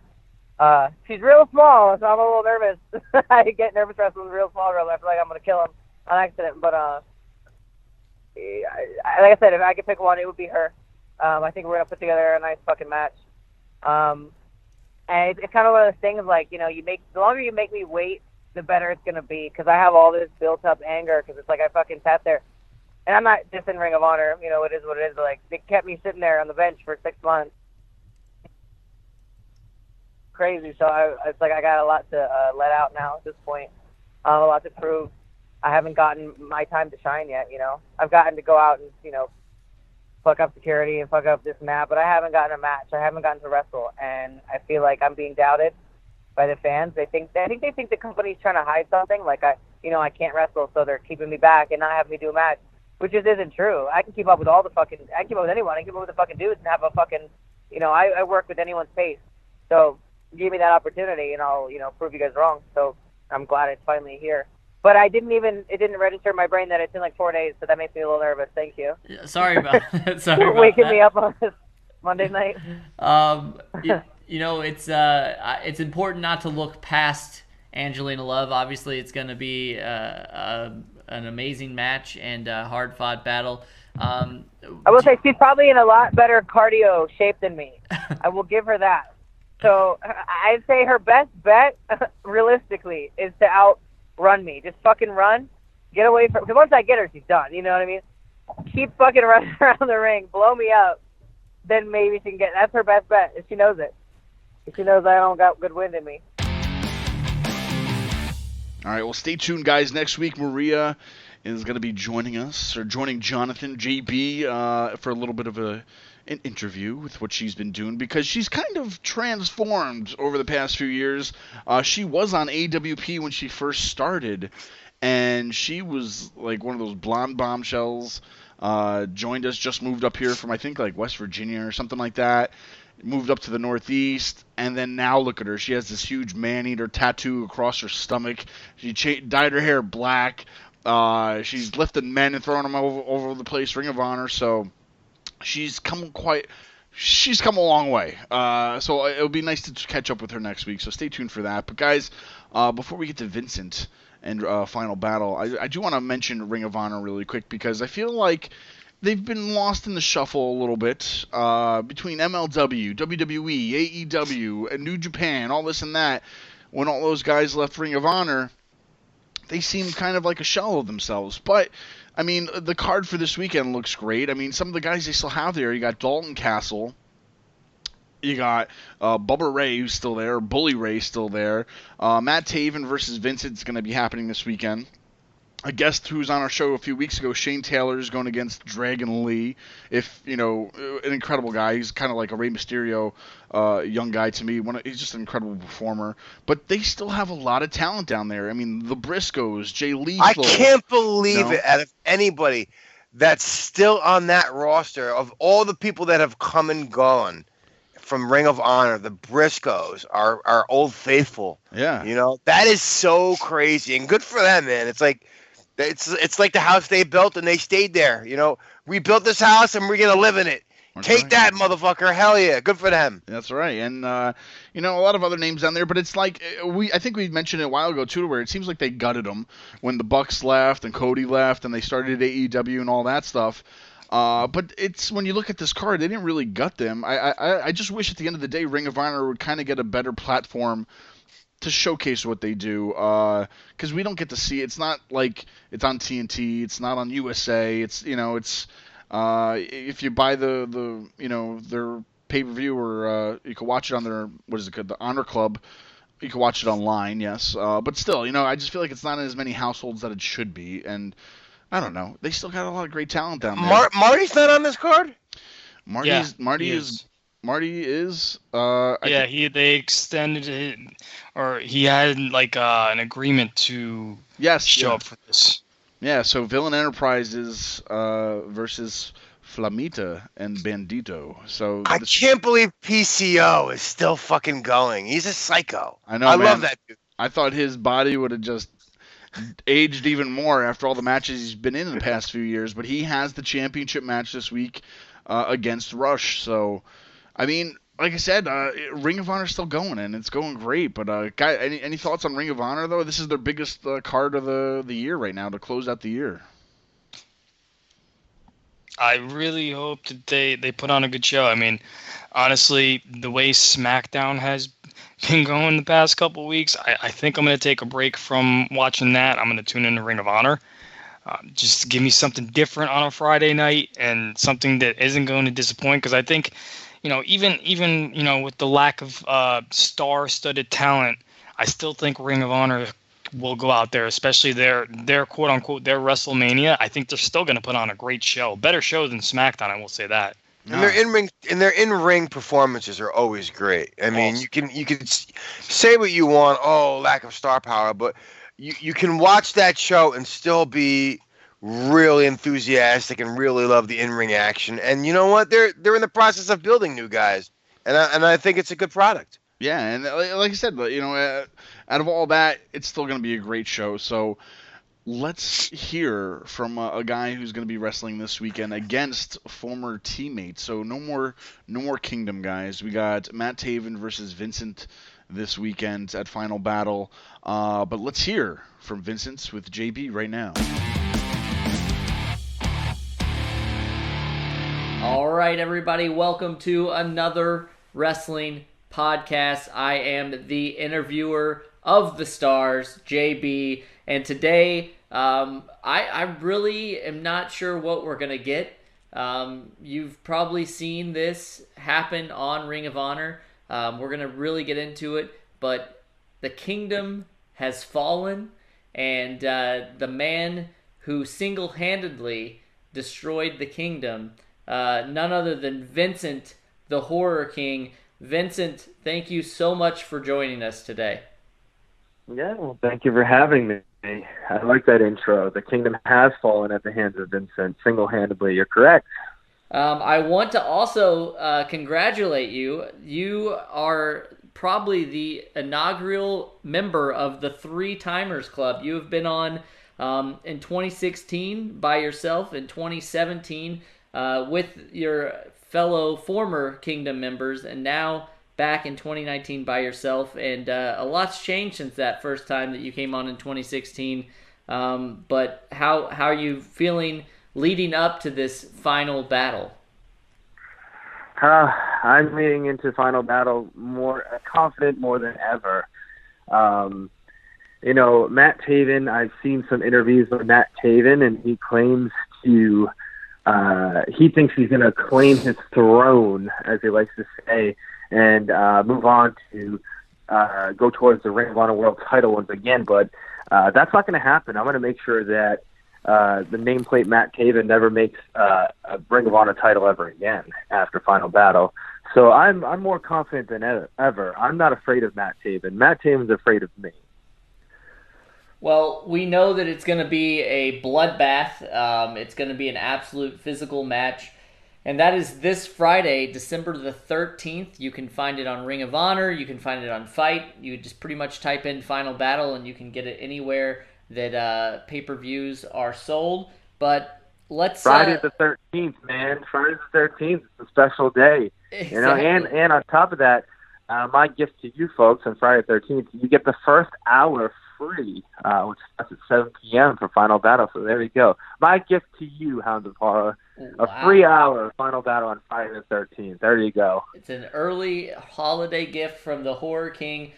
She's real small, so I'm a little nervous. I get nervous wrestling with real small girls. I feel like I'm gonna kill him on accident. But like I said, if I could pick one, it would be her. I think we're gonna put together a nice fucking match. And it's kind of one of those things like, the longer you make me wait, the better it's gonna be, because I have all this built up anger, because it's like I fucking sat there, and I'm not just in Ring of Honor, it is what it is, but like they kept me sitting there on the bench for 6 months, crazy. So it's like I got a lot to let out now at this point, a lot to prove. I haven't gotten my time to shine yet. I've gotten to go out and fuck up security and fuck up this and that, but I haven't gotten a match. I haven't gotten to wrestle, and I feel like I'm being doubted by the fans. I think they think the company's trying to hide something. Like I can't wrestle, so they're keeping me back and not having me do a match, which just isn't true. I can keep up with I can keep up with anyone. I can keep up with the fucking dudes and have a fucking, I work with anyone's pace. So give me that opportunity, and I'll, prove you guys wrong. So I'm glad it's finally here. But it didn't register in my brain that it's in like 4 days, so that makes me a little nervous. Thank you. Sorry about that. Waking me up on this Monday night. It's important not to look past Angelina Love. Obviously, it's going to be an amazing match and a hard-fought battle. I will say she's probably in a lot better cardio shape than me. I will give her that. So I'd say her best bet, realistically, is to outrun me. Just fucking run. Get away from... Because once I get her, she's done. You know what I mean? Keep fucking running around the ring. Blow me up. Then maybe she can get... That's her best bet, if she knows it. If she knows I don't got good wind in me. All right, well, stay tuned, guys. Next week, Maria is going to be joining us, or joining Jonathan, JB, for a little bit of an interview with what she's been doing, because she's kind of transformed over the past few years. She was on AWP when she first started, and she was like one of those blonde bombshells. Joined us, just moved up here from, I think, like West Virginia or something like that. Moved up to the Northeast, and then now look at her. She has this huge man-eater tattoo across her stomach. She dyed her hair black. She's lifted men and thrown them over the place, Ring of Honor. So she's come a long way. So it'll be nice to catch up with her next week. So stay tuned for that. But guys, before we get to Vincent and Final Battle, I do want to mention Ring of Honor really quick, because I feel like they've been lost in the shuffle a little bit between MLW, WWE, AEW, and New Japan, all this and that. When all those guys left Ring of Honor, they seem kind of like a shell of themselves. But, I mean, the card for this weekend looks great. I mean, some of the guys they still have there, you got Dalton Castle, you got Bubba Ray, who's still there, Bully Ray still there. Matt Taven versus Vincent is going to be happening this weekend. A guest who was on our show a few weeks ago, Shane Taylor, is going against Dragon Lee. An incredible guy. He's kind of like a Rey Mysterio young guy to me. He's just an incredible performer. But they still have a lot of talent down there. I mean, the Briscoes, Jay Lethal. I can't believe it, out of anybody that's still on that roster, of all the people that have come and gone from Ring of Honor, the Briscoes are old faithful. Yeah. That is so crazy, and good for them, man. It's like the house they built and they stayed there. We built this house and we're gonna live in it. Take that, motherfucker! Hell yeah, good for them. That's right, and a lot of other names down there, but it's like I think we mentioned it a while ago too, where it seems like they gutted them when the Bucks left and Cody left and they started AEW and all that stuff. But it's, when you look at this card, they didn't really gut them. I just wish at the end of the day Ring of Honor would kind of get a better platform to showcase what they do, because we don't get to see it. It's not like it's on TNT, it's not on USA, it's if you buy their pay-per-view, or you can watch it on their, what is it called, the Honor Club, you can watch it online, yes, but still, I just feel like it's not in as many households that it should be, and I don't know, they still got a lot of great talent down there. Marty's not on this card? Marty is. They extended it, or he had like an agreement to show up for this. Yeah, so Villain Enterprises versus Flamita and Bandito. So I can't believe PCO is still fucking going. He's a psycho. I know, I man. love that dude. I thought his body would have just aged even more after all the matches he's been in the past few years. But he has the championship match this week against Rush. So, I mean, like I said, Ring of Honor's still going, and it's going great. But, guy, any thoughts on Ring of Honor, though? This is their biggest card of the year right now to close out the year. I really hope that they put on a good show. I mean, honestly, the way SmackDown has been going the past couple of weeks, I think I'm going to take a break from watching that. I'm going to tune in to Ring of Honor. Just give me something different on a Friday night and something that isn't going to disappoint, because I think, even with the lack of star-studded talent, I still think Ring of Honor will go out there, especially their quote unquote their WrestleMania. I think they're still going to put on a great show, better show than SmackDown. I will say that. And their in-ring performances are always great. I mean, you can say what you want. Oh, lack of star power, but you can watch that show and still be really enthusiastic and really love the in-ring action. And you know what? They're in the process of building new guys, and I think it's a good product. Yeah, and like I said, out of all that, it's still going to be a great show. So let's hear from a guy who's going to be wrestling this weekend against former teammates. So no more Kingdom guys. We got Matt Taven versus Vincent this weekend at Final Battle. But let's hear from Vincent with JB right now. All right, everybody, welcome to another wrestling podcast. I am the interviewer of the stars, JB, and today I really am not sure what we're gonna get. You've probably seen this happen on Ring of Honor. We're gonna really get into it, but the Kingdom has fallen, and the man who single-handedly destroyed the Kingdom, none other than Vincent, the Horror King. Vincent, thank you so much for joining us today. Yeah, well, thank you for having me. I like that intro. The Kingdom has fallen at the hands of Vincent single-handedly. You're correct. I want to also congratulate you. You are probably the inaugural member of the Three Timers Club. You have been on in 2016 by yourself, in 2017 with your fellow former Kingdom members, and now back in 2019 by yourself. And a lot's changed since that first time that you came on in 2016. But how are you feeling leading up to this final battle? I'm leading into Final Battle more confident more than ever. Matt Taven, I've seen some interviews with Matt Taven, and he claims to he thinks he's going to claim his throne, as he likes to say, and move on to go towards the Ring of Honor World title once again. But that's not going to happen. I'm going to make sure that the nameplate Matt Taven never makes a Ring of Honor title ever again after Final Battle. So I'm more confident than ever. I'm not afraid of Matt Taven. Matt Taven's afraid of me. Well, we know that it's going to be a bloodbath. It's going to be an absolute physical match. And that is this Friday, December the 13th. You can find it on Ring of Honor. You can find it on Fight. You just pretty much type in Final Battle, and you can get it anywhere that pay-per-views are sold. But let's... Friday the 13th, man. Friday the 13th. It's a special day. Exactly. And on top of that, my gift to you folks on Friday the 13th, you get the first hour free, which starts at 7 p.m. for Final Battle. So there you go. My gift to you, Hounds of Horror, a free hour Final Battle on Friday the 13th. There you go. It's an early holiday gift from the Horror King.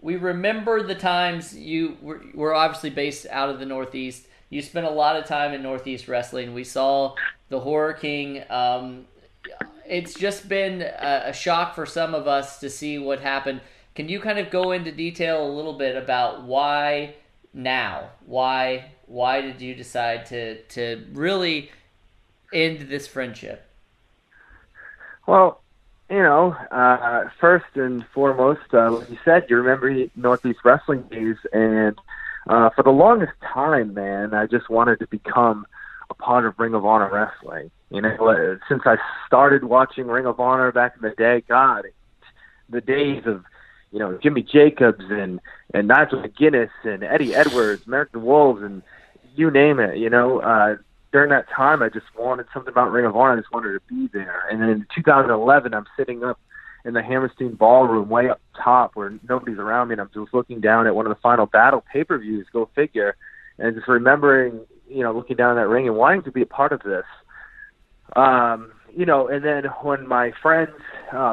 We remember the times you were obviously based out of the Northeast. You spent a lot of time in Northeast wrestling. We saw the Horror King. It's just been a shock for some of us to see what happened. Can you kind of go into detail a little bit about why now? Why did you decide to really end this friendship? Well, first and foremost, like you said, you remember Northeast Wrestling days, and for the longest time, man, I just wanted to become a part of Ring of Honor Wrestling. Since I started watching Ring of Honor back in the day, God, the days of Jimmy Jacobs and Nigel McGuinness and Eddie Edwards, American Wolves, and you name it. During that time, I just wanted something about Ring of Honor. I just wanted to be there. And then in 2011, I'm sitting up in the Hammerstein Ballroom way up top where nobody's around me, and I'm just looking down at one of the Final Battle pay-per-views, go figure, and just remembering, looking down that ring and wanting to be a part of this. And then when my friends,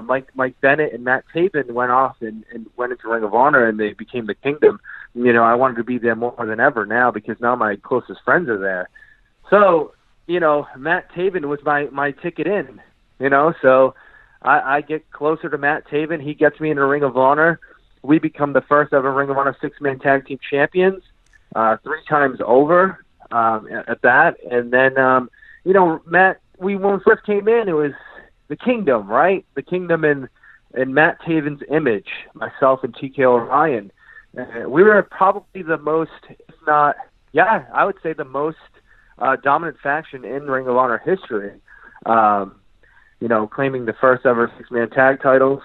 Mike Bennett and Matt Taven went off and went into Ring of Honor and they became the Kingdom, I wanted to be there more than ever now because now my closest friends are there. So, Matt Taven was my ticket in, so I get closer to Matt Taven. He gets me into Ring of Honor. We become the first ever Ring of Honor six-man tag team champions, 3 times over at that. And then, Matt, when we first came in, it was the Kingdom, right? The Kingdom in Matt Taven's image, myself and TK Orion. We were probably the most, if not, I would say the most dominant faction in Ring of Honor history, claiming the first ever six-man tag titles.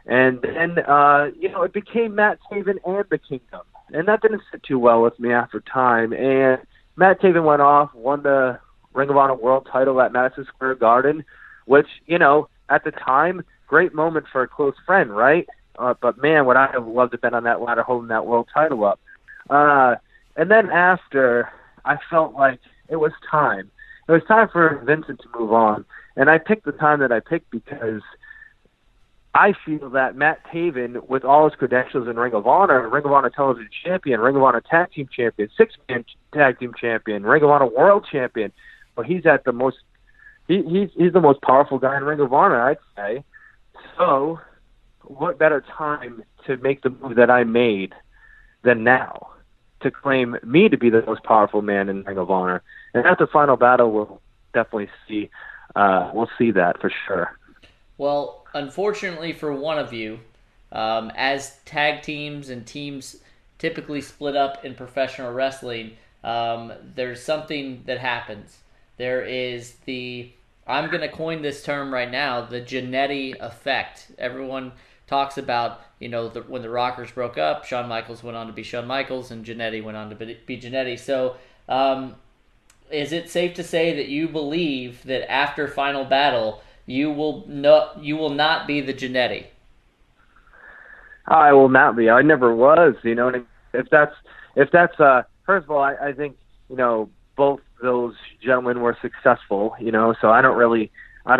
And then, it became Matt Taven and the Kingdom. And that didn't sit too well with me after time. And Matt Taven went off, won the Ring of Honor World title at Madison Square Garden, which, at the time, great moment for a close friend, right? But, man, would I have loved to have been on that ladder holding that world title up. And then after, I felt like it was time. It was time for Vincent to move on. And I picked the time that I picked because I feel that Matt Taven, with all his credentials in Ring of Honor Television Champion, Ring of Honor Tag Team Champion, six-man Tag Team Champion, Ring of Honor World Champion, well, he's at the most he's the most powerful guy in Ring of Honor, I'd say. So what better time to make the move that I made than now to claim me to be the most powerful man in Ring of Honor. And at the Final Battle, we'll definitely see that for sure. Well, unfortunately for one of you, as tag teams and teams typically split up in professional wrestling, there's something that happens. There is I'm going to coin this term right now, the Jannetty effect. Everyone talks about, when the Rockers broke up, Shawn Michaels went on to be Shawn Michaels and Jannetty went on to be Jannetty. So is it safe to say that you believe that after Final Battle, you will not be the Jannetty? I will not be. I never was. If that's first of all, I think both those gentlemen were successful. So I don't really, I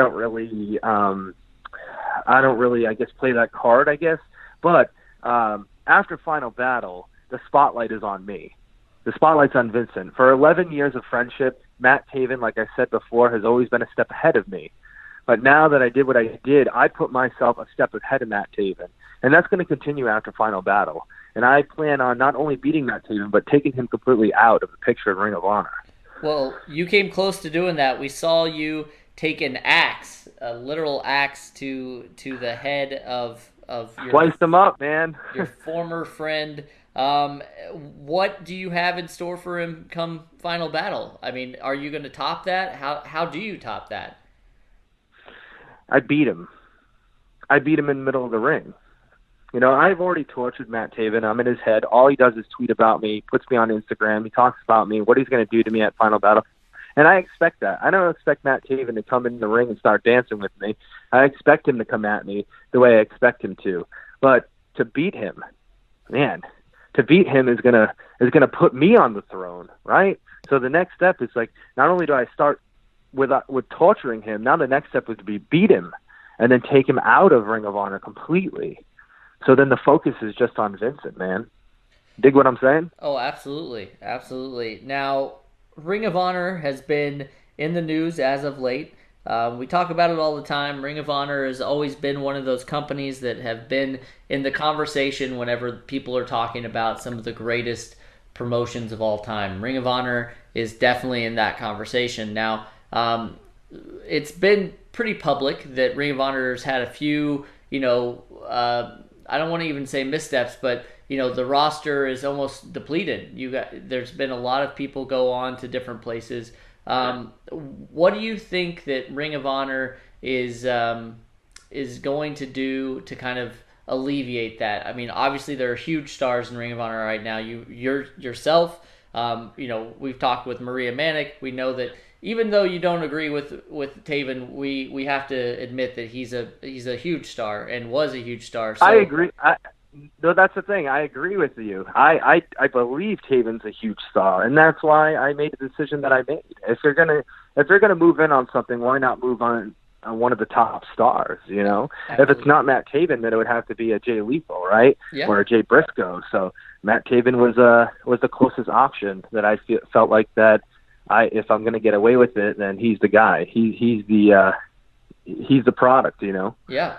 guess, play that card. I guess, but after Final Battle, the spotlight is on me. The spotlight's on Vincent. For 11 years of friendship, Matt Taven, like I said before, has always been a step ahead of me. But now that I did what I did, I put myself a step ahead of Matt Taven. And that's going to continue after Final Battle. And I plan on not only beating Matt Taven, but taking him completely out of the picture of Ring of Honor. Well, you came close to doing that. We saw you take an axe, a literal axe, to the head of your... Sliced him up, man. Your former friend. What do you have in store for him come Final Battle? I mean, are you going to top that? How do you top that? I beat him. I beat him in the middle of the ring. I've already tortured Matt Taven. I'm in his head. All he does is tweet about me, puts me on Instagram. He talks about me, what he's going to do to me at Final Battle. And I expect that. I don't expect Matt Taven to come in the ring and start dancing with me. I expect him to come at me the way I expect him to. But to beat him, man, is gonna put me on the throne, right? So the next step is not only do I start with torturing him, now the next step is to beat him and then take him out of Ring of Honor completely. So then the focus is just on Vincent, man. Dig what I'm saying? Oh, absolutely. Absolutely. Now, Ring of Honor has been in the news as of late. We talk about it all the time. Ring of Honor has always been one of those companies that have been in the conversation whenever people are talking about some of the greatest promotions of all time. Ring of Honor is definitely in that conversation. Now, it's been pretty public that Ring of Honor has had a few, I don't want to even say missteps, but the roster is almost depleted. There's been a lot of people go on to different places. What do you think that Ring of Honor is going to do to kind of alleviate that? I mean, obviously there are huge stars in Ring of Honor right now. You're yourself. We've talked with Maria Manic. We know that even though you don't agree with Taven, we have to admit that he's a huge star and was a huge star. So, I agree. No, that's the thing. I agree with you. I believe Taven's a huge star, and that's why I made the decision that I made. If you're gonna move in on something, why not move on one of the top stars? You know, Absolutely. If it's not Matt Taven, then it would have to be a Jay Lethal, right? Yeah. Or a Jay Briscoe. So Matt Taven was the closest option that I felt like that. If I'm gonna get away with it, then he's the guy. He's the product, you know. Yeah.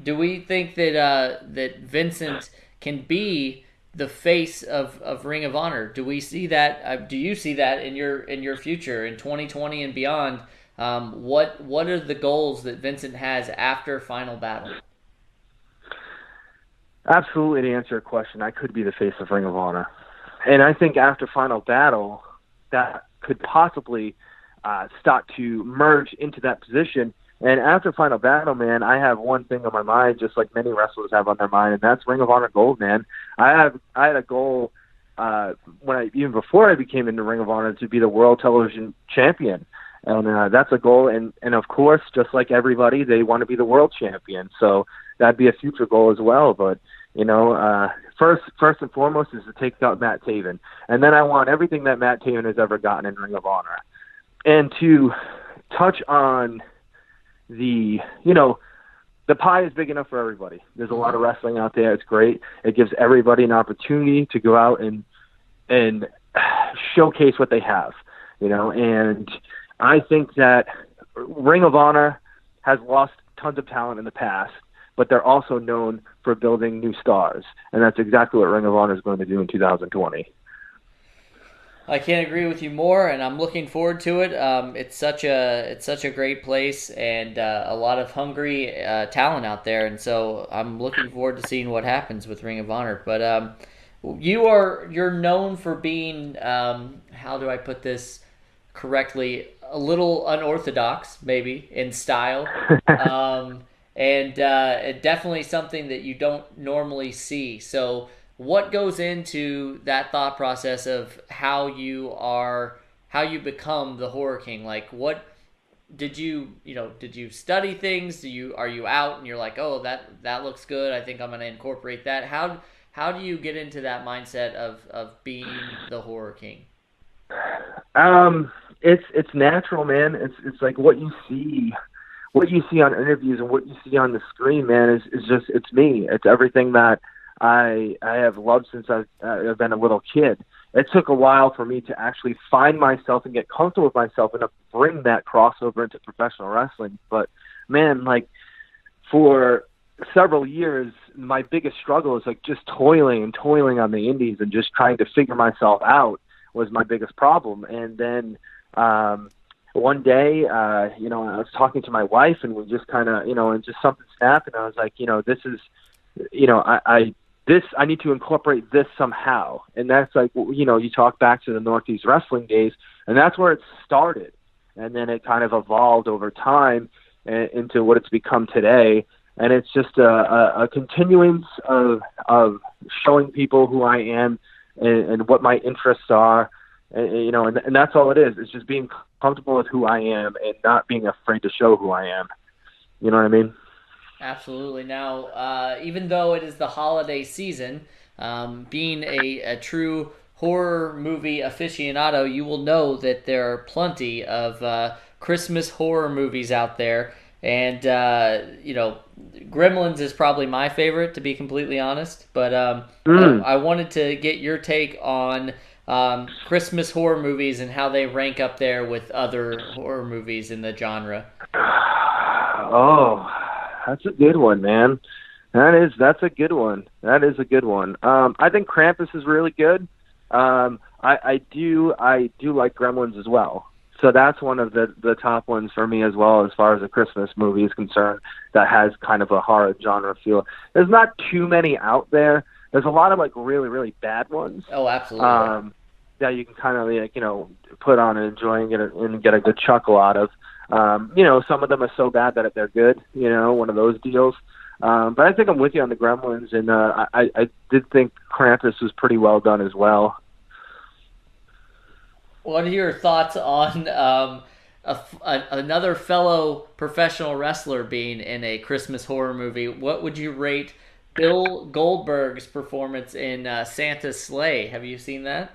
Do we think that Vincent can be the face of Ring of Honor? Do we see that? Do you see that in your future in 2020 and beyond? What are the goals that Vincent has after Final Battle? Absolutely, to answer your question, I could be the face of Ring of Honor, and I think after Final Battle, that could possibly start to merge into that position. And after Final Battle, man, I have one thing on my mind, just like many wrestlers have on their mind, and that's Ring of Honor Gold, man. I had a goal even before I became into Ring of Honor to be the World Television Champion, and that's a goal. And of course, just like everybody, they want to be the World Champion, so that'd be a future goal as well. But first and foremost is to take out Matt Taven, and then I want everything that Matt Taven has ever gotten in Ring of Honor, and to touch on the pie is big enough for everybody. There's a lot of wrestling out there. It's great. It gives everybody an opportunity to go out and showcase what they have, and I think that Ring of Honor has lost tons of talent in the past, but they're also known for building new stars, and that's exactly what Ring of Honor is going to do in 2020. I can't agree with you more, and I'm looking forward to it. It's such a great place, and a lot of hungry talent out there, and so I'm looking forward to seeing what happens with Ring of Honor. But you're known for being how do I put this correctly? A little unorthodox, maybe in style, and definitely something that you don't normally see. So, what goes into that thought process of how you become the Horror King? Like, what did you study things? Are you out and you're like, oh, that looks good, I think I'm going to incorporate that? How do you get into that mindset of being the Horror King? It's natural, man. It's like what you see on interviews and what you see on the screen, man, it's me. It's everything that I have loved since I've been a little kid. It took a while for me to actually find myself and get comfortable with myself and to bring that crossover into professional wrestling. But man, like for several years, my biggest struggle is like just toiling on the indies and just trying to figure myself out was my biggest problem. And then one day, I was talking to my wife and we just kind of, and just something snapped and I was like, this is, I need to incorporate this somehow. And that's like, you talk back to the Northeast Wrestling days, and that's where it started. And then it kind of evolved over time into what it's become today. And it's just a continuance of showing people who I am and what my interests are. And that's all it is. It's just being comfortable with who I am and not being afraid to show who I am. You know what I mean? Absolutely. Now, even though it is the holiday season, being a true horror movie aficionado, you will know that there are plenty of Christmas horror movies out there. And, Gremlins is probably my favorite, to be completely honest. But I wanted to get your take on Christmas horror movies and how they rank up there with other horror movies in the genre. Oh, that's a good one, man. That's a good one. That is a good one. I think Krampus is really good. I do like Gremlins as well. So that's one of the top ones for me as well, as far as a Christmas movie is concerned, that has kind of a horror genre feel. There's not too many out there. There's a lot of like really, really bad ones. Oh, absolutely. That you can kind of put on and enjoy and get a good chuckle out of. Some of them are so bad that they're good. One of those deals. But I think I'm with you on the Gremlins, and I did think Krampus was pretty well done as well. What are your thoughts on another fellow professional wrestler being in a Christmas horror movie? What would you rate Bill Goldberg's performance in Santa's Sleigh? Have you seen that?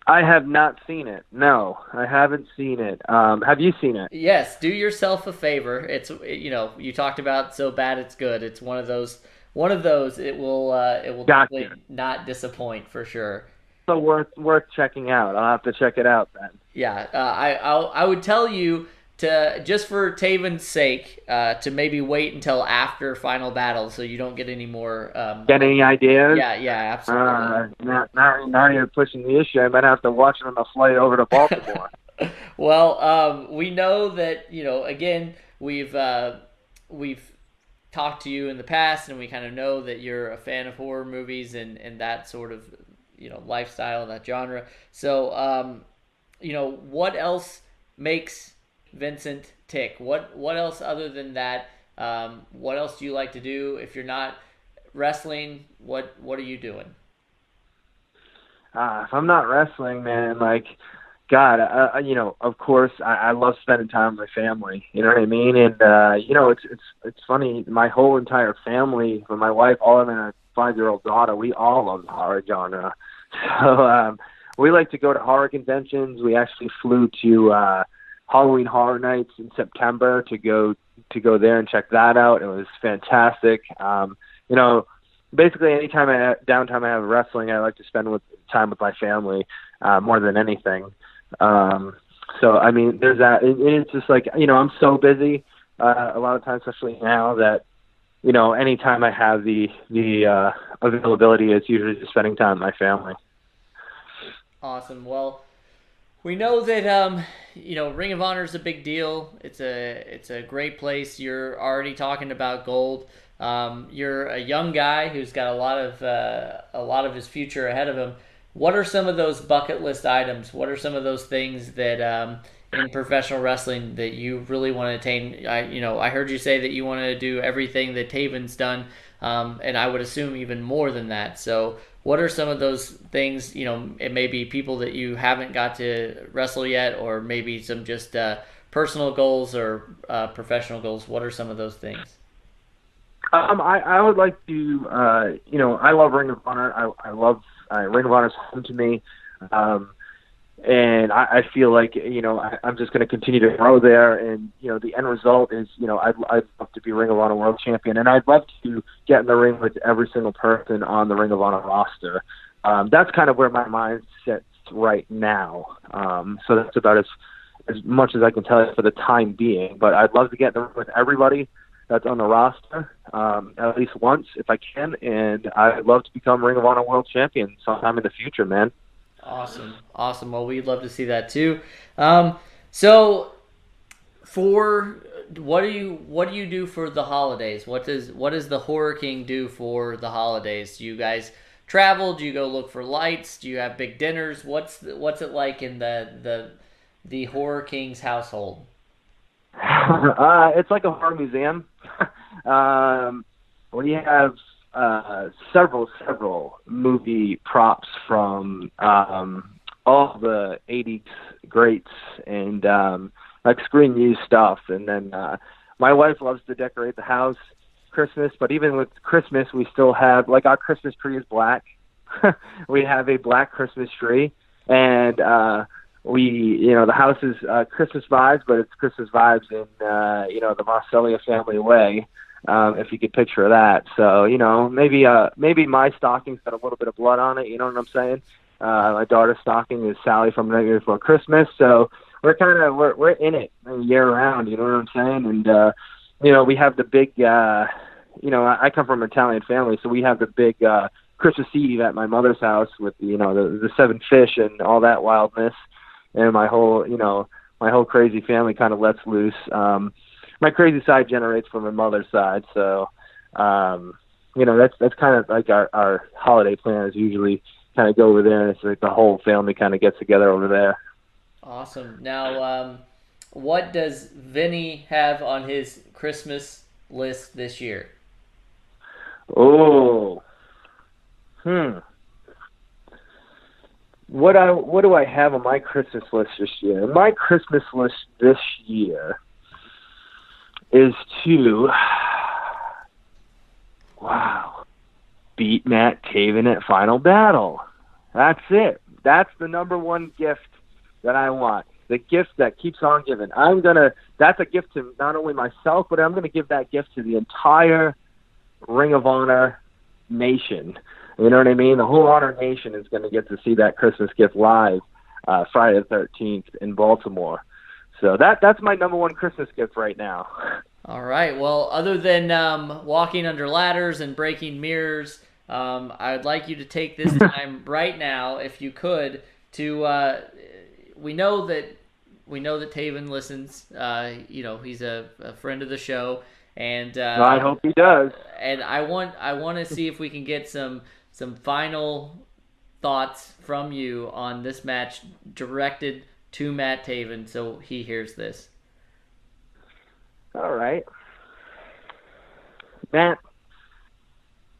I have not seen it. No, I haven't seen it. Have you seen it? Yes. Do yourself a favor. It's you talked about so bad it's good. It's one of those. It will definitely not disappoint for sure. So worth checking out. I'll have to check it out then. Yeah, I would tell you to, just for Taven's sake, to maybe wait until after Final Battle so you don't get any more. Get any ideas? Yeah, absolutely. Now you're pushing the issue. I might have to watch it on the flight over to Baltimore. Well, we know that again we've talked to you in the past, and we kind of know that you're a fan of horror movies and that sort of lifestyle, that genre. So what else makes Vincent tick? What else other than that? What else do you like to do if you're not wrestling? What are you doing? If I'm not wrestling, man, God, of course, I love spending time with my family. You know what I mean? And it's funny. My whole entire family, with my wife, all of them, and a 5-year-old daughter, we all love the horror genre. So we like to go to horror conventions. We actually flew to Halloween Horror Nights in September to go there and check that out. It was fantastic. Basically any downtime I have wrestling, I like to spend time with my family more than anything. So I mean, there's that. It's just I'm so busy a lot of times, especially now, that anytime I have the availability, it's usually just spending time with my family. Awesome. Well, we know that Ring of Honor is a big deal. It's a great place. You're already talking about gold. You're a young guy who's got a lot of his future ahead of him. What are some of those bucket list items? What are some of those things that in professional wrestling that you really want to attain? I heard you say that you want to do everything that Taven's done, and I would assume even more than that. So what are some of those things? It may be people that you haven't got to wrestle yet, or maybe some just personal goals or professional goals. What are some of those things? I would like to, I love Ring of Honor. I love Ring of Honor is home to me. And I feel like, I'm just going to continue to grow there. And, the end result is, I'd love to be Ring of Honor World Champion. And I'd love to get in the ring with every single person on the Ring of Honor roster. That's kind of where my mind sits right now. So that's about as much as I can tell you for the time being. But I'd love to get in the ring with everybody that's on the roster, at least once if I can, and I'd love to become Ring of Honor World Champion sometime in the future, man. Awesome. Well, we'd love to see that too. So, for what do you do for the holidays? What does the Horror King do for the holidays? Do you guys travel? Do you go look for lights? Do you have big dinners? What's it like in the Horror King's household? It's like a horror museum. We have several movie props from all the 80s greats and screen use stuff. And then my wife loves to decorate the house Christmas, but even with Christmas, we still have, our Christmas tree is black. We have a black Christmas tree, and the house is Christmas vibes, but it's Christmas vibes in, the Marcellia family way, if you could picture that. So, maybe my stocking's got a little bit of blood on it, you know what I'm saying? My daughter's stocking is Sally from Nightmare Before Christmas, so we're in it year round, you know what I'm saying? And, we have the big, I come from an Italian family, so we have the big Christmas Eve at my mother's house with, the 7 fish and all that wildness. And my whole crazy family kind of lets loose. My crazy side generates from my mother's side, so that's kind of like our holiday plans. Usually, kind of go over there, and it's like the whole family kind of gets together over there. Awesome. Now, what does Vinny have on his Christmas list this year? Oh. What do I have on my Christmas list this year? My Christmas list this year is to beat Matt Taven at Final Battle. That's it. That's the number one gift that I want. The gift that keeps on giving. That's a gift to not only myself, but I'm gonna give that gift to the entire Ring of Honor nation. You know what I mean? The whole Honor Nation is going to get to see that Christmas gift live Friday the 13th in Baltimore. So that's my number one Christmas gift right now. All right. Well, other than walking under ladders and breaking mirrors, I'd like you to take this time right now, if you could, to we know that Taven listens. He's a friend of the show, and I hope he does. And I want to see if we can get some final thoughts from you on this match directed to Matt Taven, so he hears this. All right. Matt,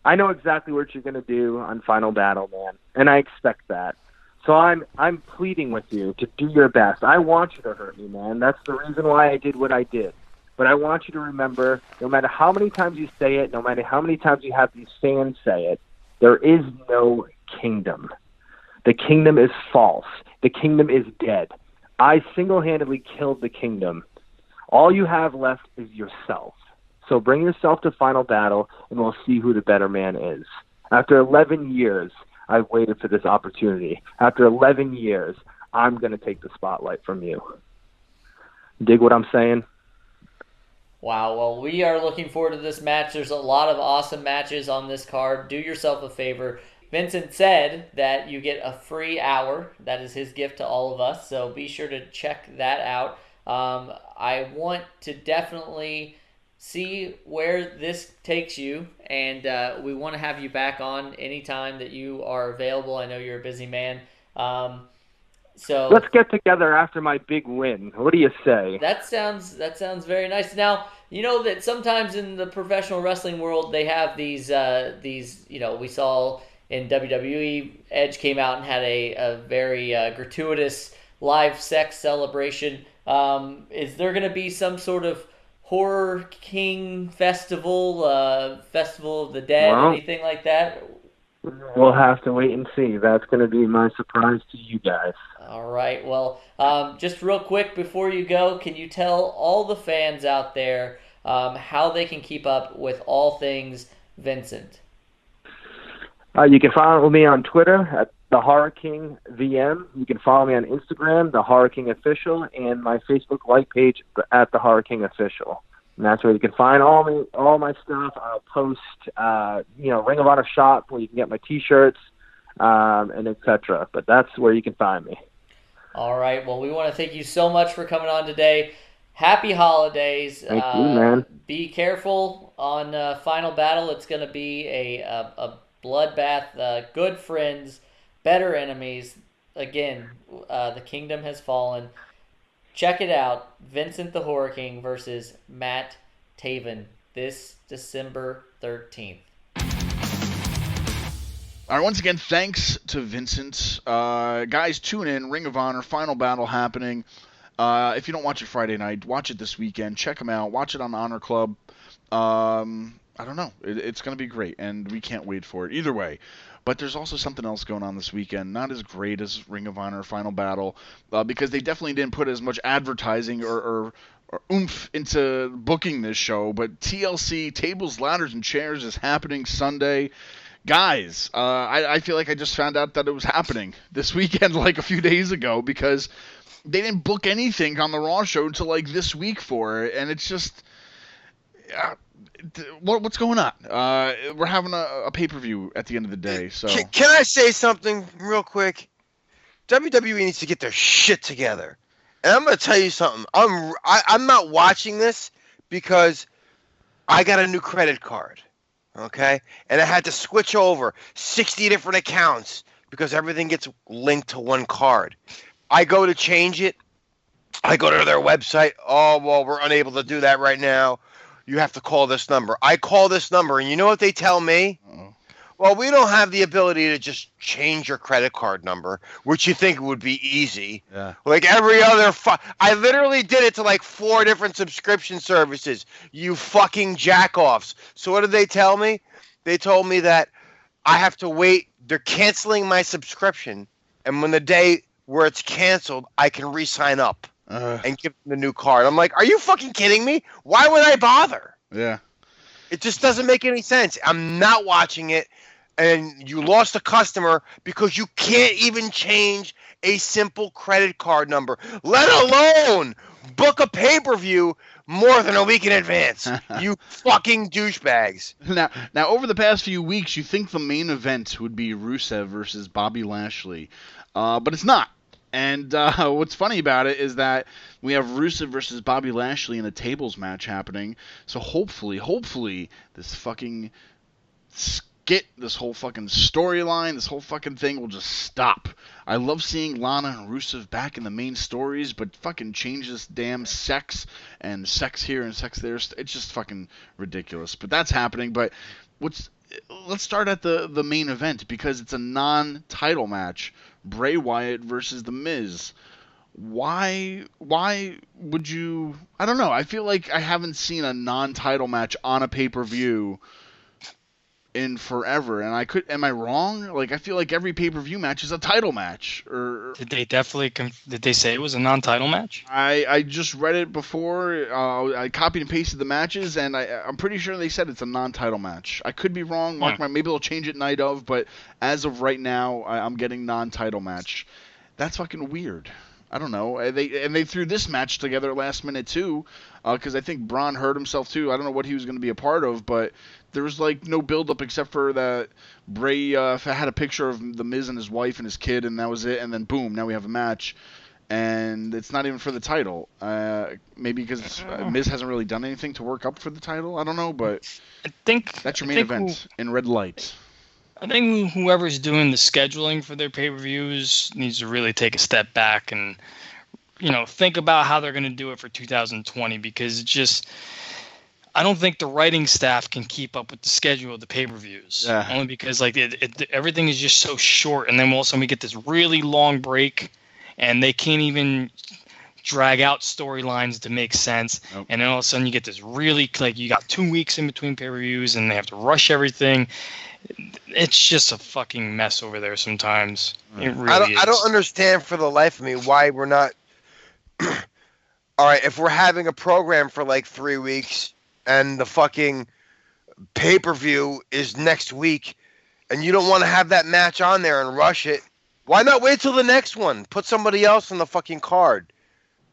I know exactly what you're going to do on Final Battle, man, and I expect that. So I'm pleading with you to do your best. I want you to hurt me, man. That's the reason why I did what I did. But I want you to remember, no matter how many times you say it, no matter how many times you have these fans say it, there is no kingdom. The kingdom is false. The kingdom is dead. I single-handedly killed the kingdom. All you have left is yourself. So bring yourself to Final Battle, and we'll see who the better man is. After 11 years, I've waited for this opportunity. After 11 years, I'm going to take the spotlight from you. Dig what I'm saying? Wow, well, we are looking forward to this match. There's a lot of awesome matches on this card. Do yourself a favor. Vincent said that you get a free hour. That is his gift to all of us, so be sure to check that out. I want to definitely see where this takes you, and we want to have you back on anytime that you are available. I know you're a busy man. So let's get together after my big win. What do you say? That sounds very nice. Now, you know that sometimes in the professional wrestling world they have these we saw in WWE, Edge came out and had a very gratuitous live sex celebration. Is there going to be some sort of Horror King festival, Festival of the Dead, anything like that? We'll have to wait and see. That's going to be my surprise to you guys. All right. Well, just real quick before you go, can you tell all the fans out there how they can keep up with all things Vincent? You can follow me on Twitter at the Horror King VM. You can follow me on Instagram, the Horror King Official, and my Facebook like page at the Horror King Official. And that's where you can find all my stuff. I'll post, Ring of Honor shop where you can get my T-shirts, and etc. But that's where you can find me. All right. Well, we want to thank you so much for coming on today. Happy holidays. Thank you, man. Be careful on Final Battle. It's going to be a bloodbath. Good friends, better enemies. Again, the kingdom has fallen. Check it out. Vincent the Horror King versus Matt Taven this December 13th. All right, once again, thanks to Vincent. Guys, tune in. Ring of Honor, Final Battle happening. If you don't watch it Friday night, watch it this weekend. Check them out. Watch it on Honor Club. I don't know. It's going to be great, and we can't wait for it. Either way. But there's also something else going on this weekend. Not as great as Ring of Honor Final Battle, because they definitely didn't put as much advertising or oomph into booking this show. But TLC, Tables, Ladders, and Chairs is happening Sunday. Guys, I feel like I just found out that it was happening this weekend like a few days ago, because they didn't book anything on the Raw show until like this week for it. And it's just... what's going on? We're having a pay-per-view at the end of the day. So can I say something real quick? WWE needs to get their shit together. And I'm going to tell you something. I'm not watching this because I got a new credit card. Okay? And I had to switch over 60 different accounts because everything gets linked to one card. I go to change it. I go to their website. Oh, well, we're unable to do that right now. you have to call this number. I call this number, and you know what they tell me? Uh-oh. Well, we don't have the ability to just change your credit card number, which you think would be easy. Yeah. Like every other I literally did it to like 4 different subscription services. You fucking jackoffs. So what did they tell me? They told me that I have to wait. They're canceling my subscription, and when the day where it's canceled, I can re-sign up and give them the new card. I'm like, are you fucking kidding me? Why would I bother? Yeah. It just doesn't make any sense. I'm not watching it. And you lost a customer because you can't even change a simple credit card number, let alone book a pay-per-view more than a week in advance. You fucking douchebags. Now, over the past few weeks, you think the main event would be Rusev versus Bobby Lashley, but it's not. And what's funny about it is that we have Rusev versus Bobby Lashley in a tables match happening. So hopefully, this fucking skit, this whole fucking storyline, this whole fucking thing will just stop. I love seeing Lana and Rusev back in the main stories, but fucking change this damn sex and sex here and sex there. It's just fucking ridiculous. But that's happening. But let's start at the main event because it's a non-title match. Bray Wyatt versus The Miz. Why would you... I don't know. I feel like I haven't seen a non-title match on a pay-per-view in forever, and am I wrong? Like, I feel like every pay-per-view match is a title match. Or did they say it was a non-title match? I just read it before. I copied and pasted the matches, and I'm pretty sure they said it's a non-title match. I could be wrong. Maybe they'll change it night of, but as of right now, I'm getting non-title match. That's fucking weird. I don't know. They threw this match together last minute too, because I think Braun hurt himself too. I don't know what he was going to be a part of, but there was like no build-up except for that Bray had a picture of The Miz and his wife and his kid, and that was it. And then boom, now we have a match, and it's not even for the title. Maybe because Miz hasn't really done anything to work up for the title. I don't know, but I think that's your main event in red light. I think whoever's doing the scheduling for their pay-per-views needs to really take a step back and, think about how they're going to do it for 2020, because it's just, I don't think the writing staff can keep up with the schedule of the pay-per-views. Yeah. Only because everything is just so short, and then all of a sudden we get this really long break, and they can't even drag out storylines to make sense. Nope. And then all of a sudden you get this really, you got 2 weeks in between pay-per-views, and they have to rush everything. It's just a fucking mess over there sometimes. It really is. I don't understand for the life of me why we're not... All right, if we're having a program for like 3 weeks and the fucking pay-per-view is next week and you don't want to have that match on there and rush it, why not wait till the next one? Put somebody else on the fucking card.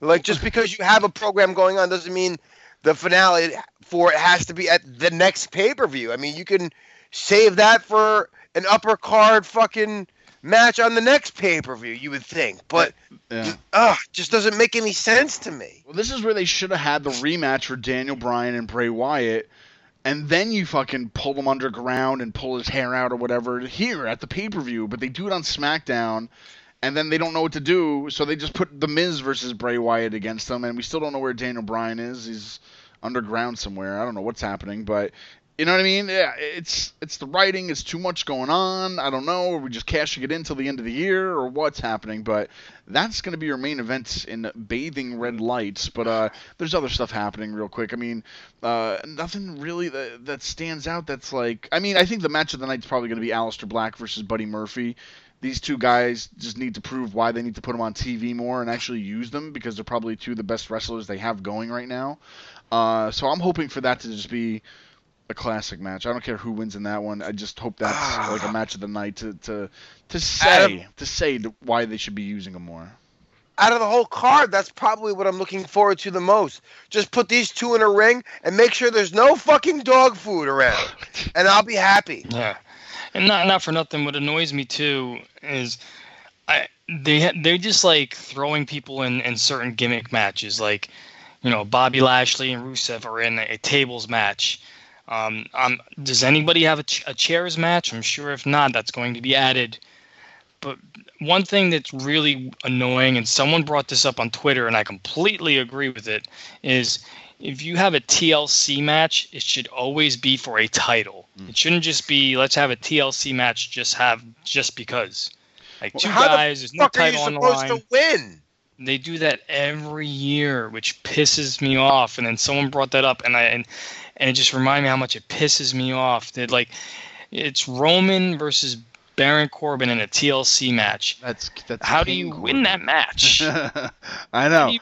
Like, just because you have a program going on doesn't mean the finale for it has to be at the next pay-per-view. I mean, you can save that for an upper card fucking match on the next pay-per-view, you would think. But, just doesn't make any sense to me. Well, this is where they should have had the rematch for Daniel Bryan and Bray Wyatt, and then you fucking pull him underground and pull his hair out or whatever here at the pay-per-view. But they do it on SmackDown, and then they don't know what to do, so they just put The Miz versus Bray Wyatt against them, and we still don't know where Daniel Bryan is. He's underground somewhere. I don't know what's happening, but... You know what I mean? Yeah, it's the writing. It's too much going on. I don't know. Are we just cashing it in till the end of the year, or what's happening? But that's going to be your main event in bathing red lights. But there's other stuff happening real quick. I mean, nothing really that stands out that's like... I mean, I think the match of the night is probably going to be Aleister Black versus Buddy Murphy. These two guys just need to prove why they need to put them on TV more and actually use them, because they're probably two of the best wrestlers they have going right now. So I'm hoping for that to just be a classic match. I don't care who wins in that one. I just hope that's like a match of the night to say why they should be using them more. Out of the whole card, that's probably what I'm looking forward to the most. Just put these two in a ring and make sure there's no fucking dog food around, and I'll be happy. Yeah, and not for nothing. What annoys me too is they're just like throwing people in certain gimmick matches, like Bobby Lashley and Rusev are in a tables match. Does anybody have a chairs match? I'm sure if not, that's going to be added. But one thing that's really annoying, and someone brought this up on Twitter, and I completely agree with it, is if you have a TLC match, it should always be for a title. It shouldn't just be let's have a TLC match just because. Like two guys, there's no title on the line. How are you supposed to win? They do that every year, which pisses me off. And then someone brought that up, and it just reminded me how much it pisses me off. That like it's Roman versus Baron Corbin in a TLC match. That's how do you win that match? I know.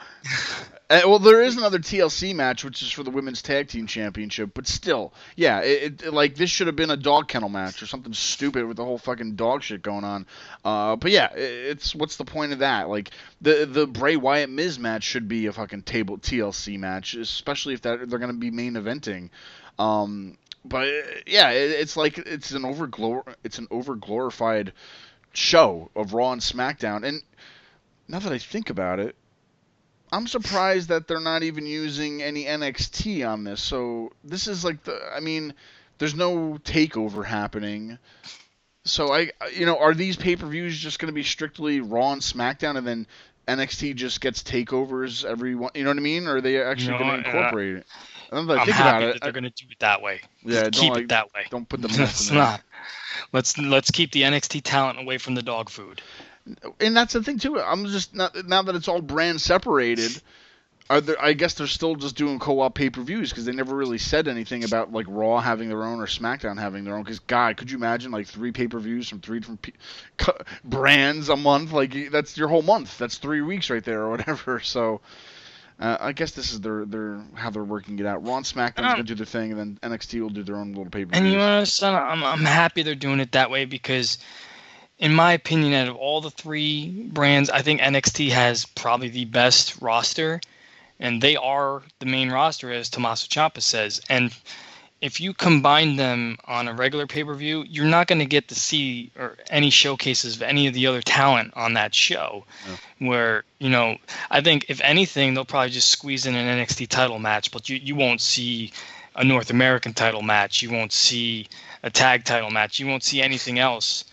Well, there is another TLC match, which is for the Women's Tag Team Championship, but still, yeah, it like this should have been a dog kennel match or something stupid with the whole fucking dog shit going on. But yeah, it's what's the point of that? Like the Bray Wyatt Miz match should be a fucking table TLC match, especially if they're going to be main eventing. But yeah, it's like it's an overglorified show of Raw and SmackDown, and now that I think about it, I'm surprised that they're not even using any NXT on this. So this is like there's no takeover happening. So are these pay-per-views just going to be strictly Raw and SmackDown, and then NXT just gets takeovers every one? You know what I mean? Or are they actually going to incorporate it? I'm happy that they're going to do it that way. Yeah, keep it that way. Don't put the mess in there. Let's keep the NXT talent away from the dog food. And that's the thing too. I'm just now that it's all brand separated. I guess they're still just doing co-op pay-per-views because they never really said anything about like Raw having their own or SmackDown having their own. Because God, could you imagine like 3 pay-per-views from 3 different brands a month? Like that's your whole month. That's 3 weeks right there or whatever. So I guess this is their how they're working it out. Raw and SmackDown's gonna do their thing, and then NXT will do their own little pay-per-views. And you know, son, I'm happy they're doing it that way because, in my opinion, out of all the 3 brands, I think NXT has probably the best roster, and they are the main roster, as Tommaso Ciampa says. And if you combine them on a regular pay-per-view, you're not going to get to see any showcases of any of the other talent on that show. Yeah. Where, I think if anything, they'll probably just squeeze in an NXT title match, but you won't see a North American title match. You won't see a tag title match. You won't see anything else.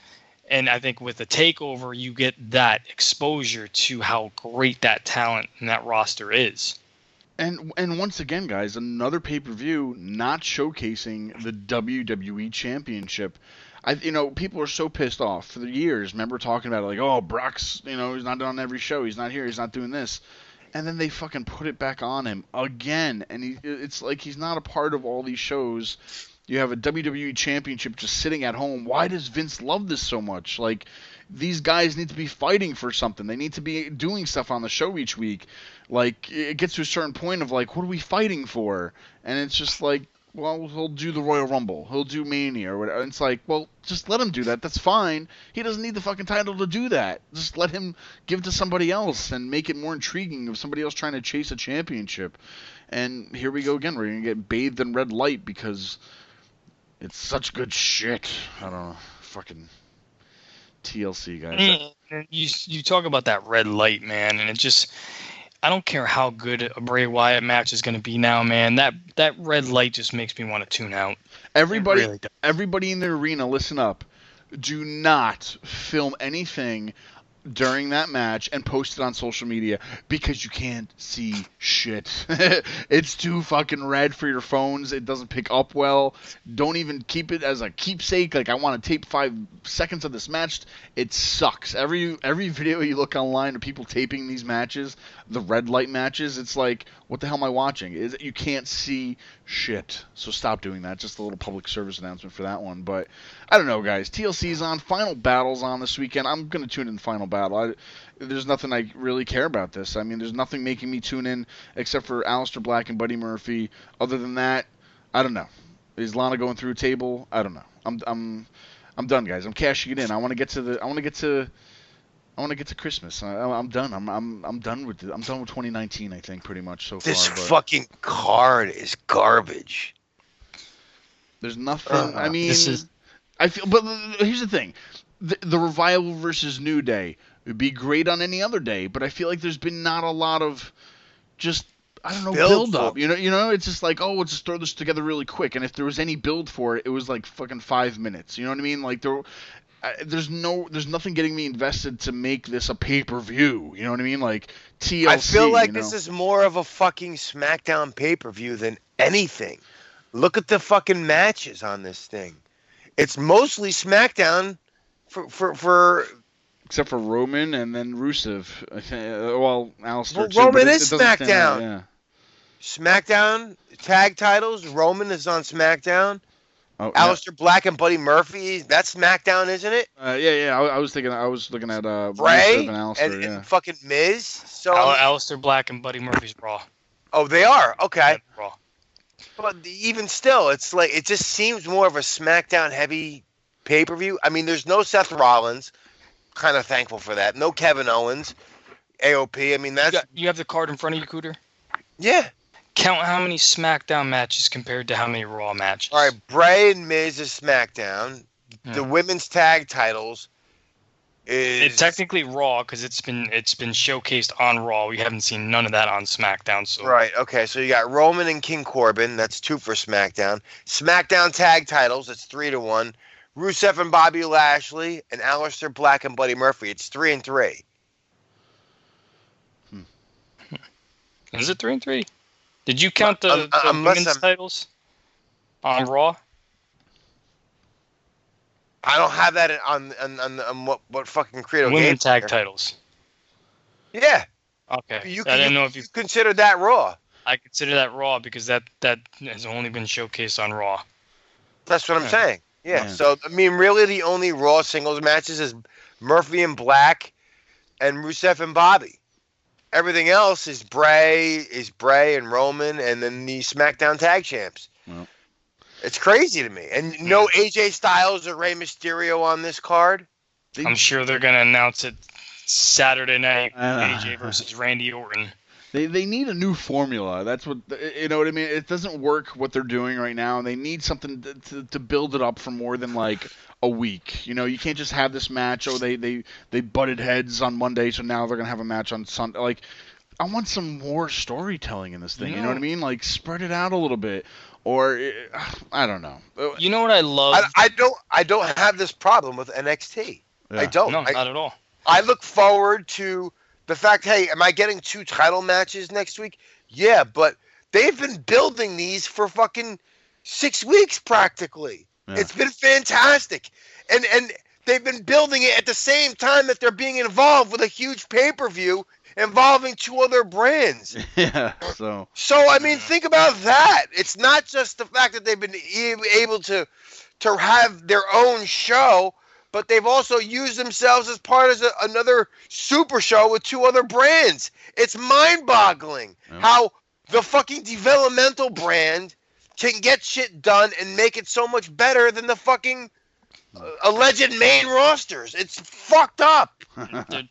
And I think with the takeover, you get that exposure to how great that talent and that roster is. And once again, guys, another pay-per-view not showcasing the WWE Championship. People are so pissed off for the years. Remember talking about it, like, oh, Brock's, he's not on every show. He's not here. He's not doing this. And then they fucking put it back on him again. And it's like he's not a part of all these shows. You have a WWE Championship just sitting at home. Why does Vince love this so much? Like, these guys need to be fighting for something. They need to be doing stuff on the show each week. Like, it gets to a certain point of, like, what are we fighting for? And it's just like, well, he'll do the Royal Rumble. He'll do Mania or whatever. And it's like, well, just let him do that. That's fine. He doesn't need the fucking title to do that. Just let him give it to somebody else and make it more intriguing of somebody else trying to chase a championship. And here we go again. We're going to get bathed in red light because it's such good shit. I don't know. Fucking TLC, guys. You talk about that red light, man, and it just... I don't care how good a Bray Wyatt match is going to be now, man. That red light just makes me want to tune out. Everybody in the arena, listen up. Do not film anything during that match and post it on social media because you can't see shit. It's too fucking red for your phones. It doesn't pick up well. Don't even keep it as a keepsake. Like, I want to tape 5 seconds of this match. It sucks. Every video you look online of people taping these matches, the red light matches, it's like, what the hell am I watching? You can't see shit. So stop doing that. Just a little public service announcement for that one. But I don't know, guys. TLC's on. Final Battle's on this weekend. I'm going to tune in Final Battle. There's nothing I really care about this. I mean, there's nothing making me tune in except for Aleister Black and Buddy Murphy. Other than that, I don't know. Is Lana going through a table? I don't know. I'm done, guys. I'm cashing it in. I want to get to Christmas. I'm done. I'm done with it. I'm done with 2019. I think pretty much so far. This fucking card is garbage. There's nothing. I mean, I feel. But here's the thing: the Revival versus New Day would be great on any other day. But I feel like there's been not a lot of just build up. You know, it's just like, oh, let's just throw this together really quick. And if there was any build for it, it was like fucking 5 minutes. You know what I mean? Like there's nothing getting me invested to make this a pay-per-view. You know what I mean? Like TLC. I feel like you know? this is more of a fucking SmackDown pay-per-view than anything. Look at the fucking matches on this thing. It's mostly SmackDown for except for Roman and then Rusev. Well, Alistair too. Roman but is it doesn't stand out, SmackDown. yeah. SmackDown tag titles. Roman is on SmackDown. Oh, Alistair Black and Buddy Murphy. That's SmackDown, isn't it? Yeah. I was looking at Bray Rusev and Alistair. and fucking Miz. So Alistair Black and Buddy Murphy's Raw. oh, they are okay. Yeah, Raw. But even still, it's like it just seems more of a SmackDown heavy pay-per-view. I mean, there's no Seth Rollins. Kind of thankful for that. No Kevin Owens. AOP. I mean, that's You have the card in front of you, Cooter? yeah. Count how many SmackDown matches compared to how many Raw matches. All right, Bray and Miz is SmackDown. The Yeah. women's tag titles is It's technically Raw because it's been showcased on Raw. We haven't seen none of that on SmackDown. So right. Okay, so you got Roman and King Corbin. That's 2 for SmackDown. SmackDown tag titles. It's 3-1. Rusev and Bobby Lashley and Aleister Black and Buddy Murphy. It's 3-3. Is it 3-3? Did you count the unless women's titles on Raw? I don't have that on what fucking Credo Women game tag here. titles. Yeah. Okay. I didn't know if you considered that Raw. I consider that Raw because that has only been showcased on Raw. That's what I'm Yeah. saying. Yeah. Yeah. So I mean, really, the only Raw singles matches is Murphy and Black, and Rusev and Bobby. Everything else is Bray and Roman, and then the SmackDown Tag Champs. Well. It's crazy to me. And no AJ Styles or Rey Mysterio on this card. I'm sure they're gonna announce it Saturday night. AJ versus Randy Orton. They need a new formula. That's what you know what I mean. It doesn't work what they're doing right now, and they need something to build it up for more than like a week. You know, you can't just have this match. Oh, they butted heads on Monday, so now they're gonna have a match on Sunday. Like, I want some more storytelling in this thing. You know what I mean? Like, spread it out a little bit, or I don't know. You know what I love? I don't have this problem with NXT. Yeah. I don't. No, not at all. I look forward to the fact, hey, am I getting 2 title matches next week? Yeah, but they've been building these for fucking 6 weeks practically. Yeah. It's been fantastic. And they've been building it at the same time that they're being involved with a huge pay-per-view involving 2 other brands. Yeah. So I mean, think about that. It's not just the fact that they've been able to have their own show, but they've also used themselves as part of another super show with 2 other brands. It's mind-boggling how the fucking developmental brand can get shit done and make it so much better than the fucking alleged main rosters. It's fucked up.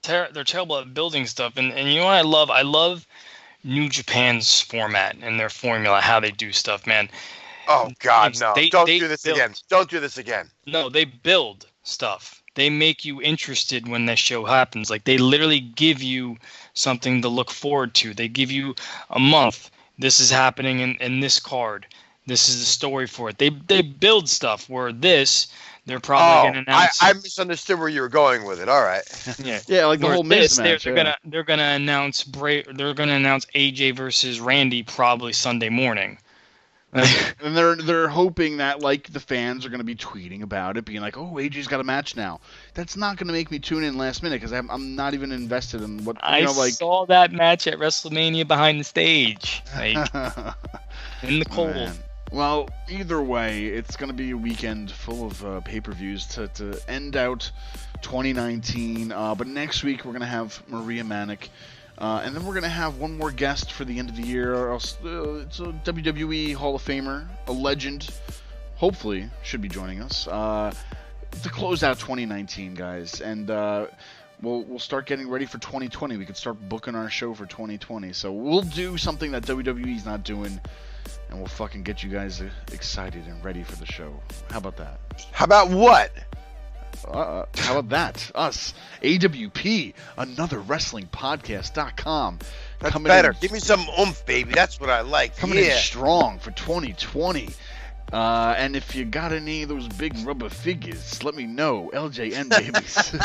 They're terrible at building stuff, and you know what I love? I love New Japan's format and their formula, how they do stuff, man. Oh God, no! Don't do this build. again. Don't do this again. No, they build stuff. They make you interested when that show happens. Like, they literally give you something to look forward to. They give you a month. This is happening in this card. This is the story for it. They build stuff where they're probably going to announce. I misunderstood where you were going with it. All right. Yeah, like the whole Miz match. They're gonna announce They're gonna announce AJ versus Randy probably Sunday morning. And they're hoping that like the fans are going to be tweeting about it, being like, "Oh, AJ's got a match now." That's not going to make me tune in last minute because I'm not even invested in what I saw that match at WrestleMania behind the stage, like in the cold. Man. Well, either way, it's going to be a weekend full of pay-per-views to end out 2019. But next week we're going to have Maria Manic. And then we're going to have one more guest for the end of the year. It's a WWE Hall of Famer, a legend, hopefully should be joining us to close out 2019, guys. And we'll start getting ready for 2020. We could start booking our show for 2020. So we'll do something that WWE's not doing, and we'll fucking get you guys excited and ready for the show. How about that? How about what? How about that? Us, AWP, another wrestling podcast.com. That's better. Give me some oomph, baby. That's what I like. Coming in strong for 2020. And if you got any of those big rubber figures, let me know. LJN babies.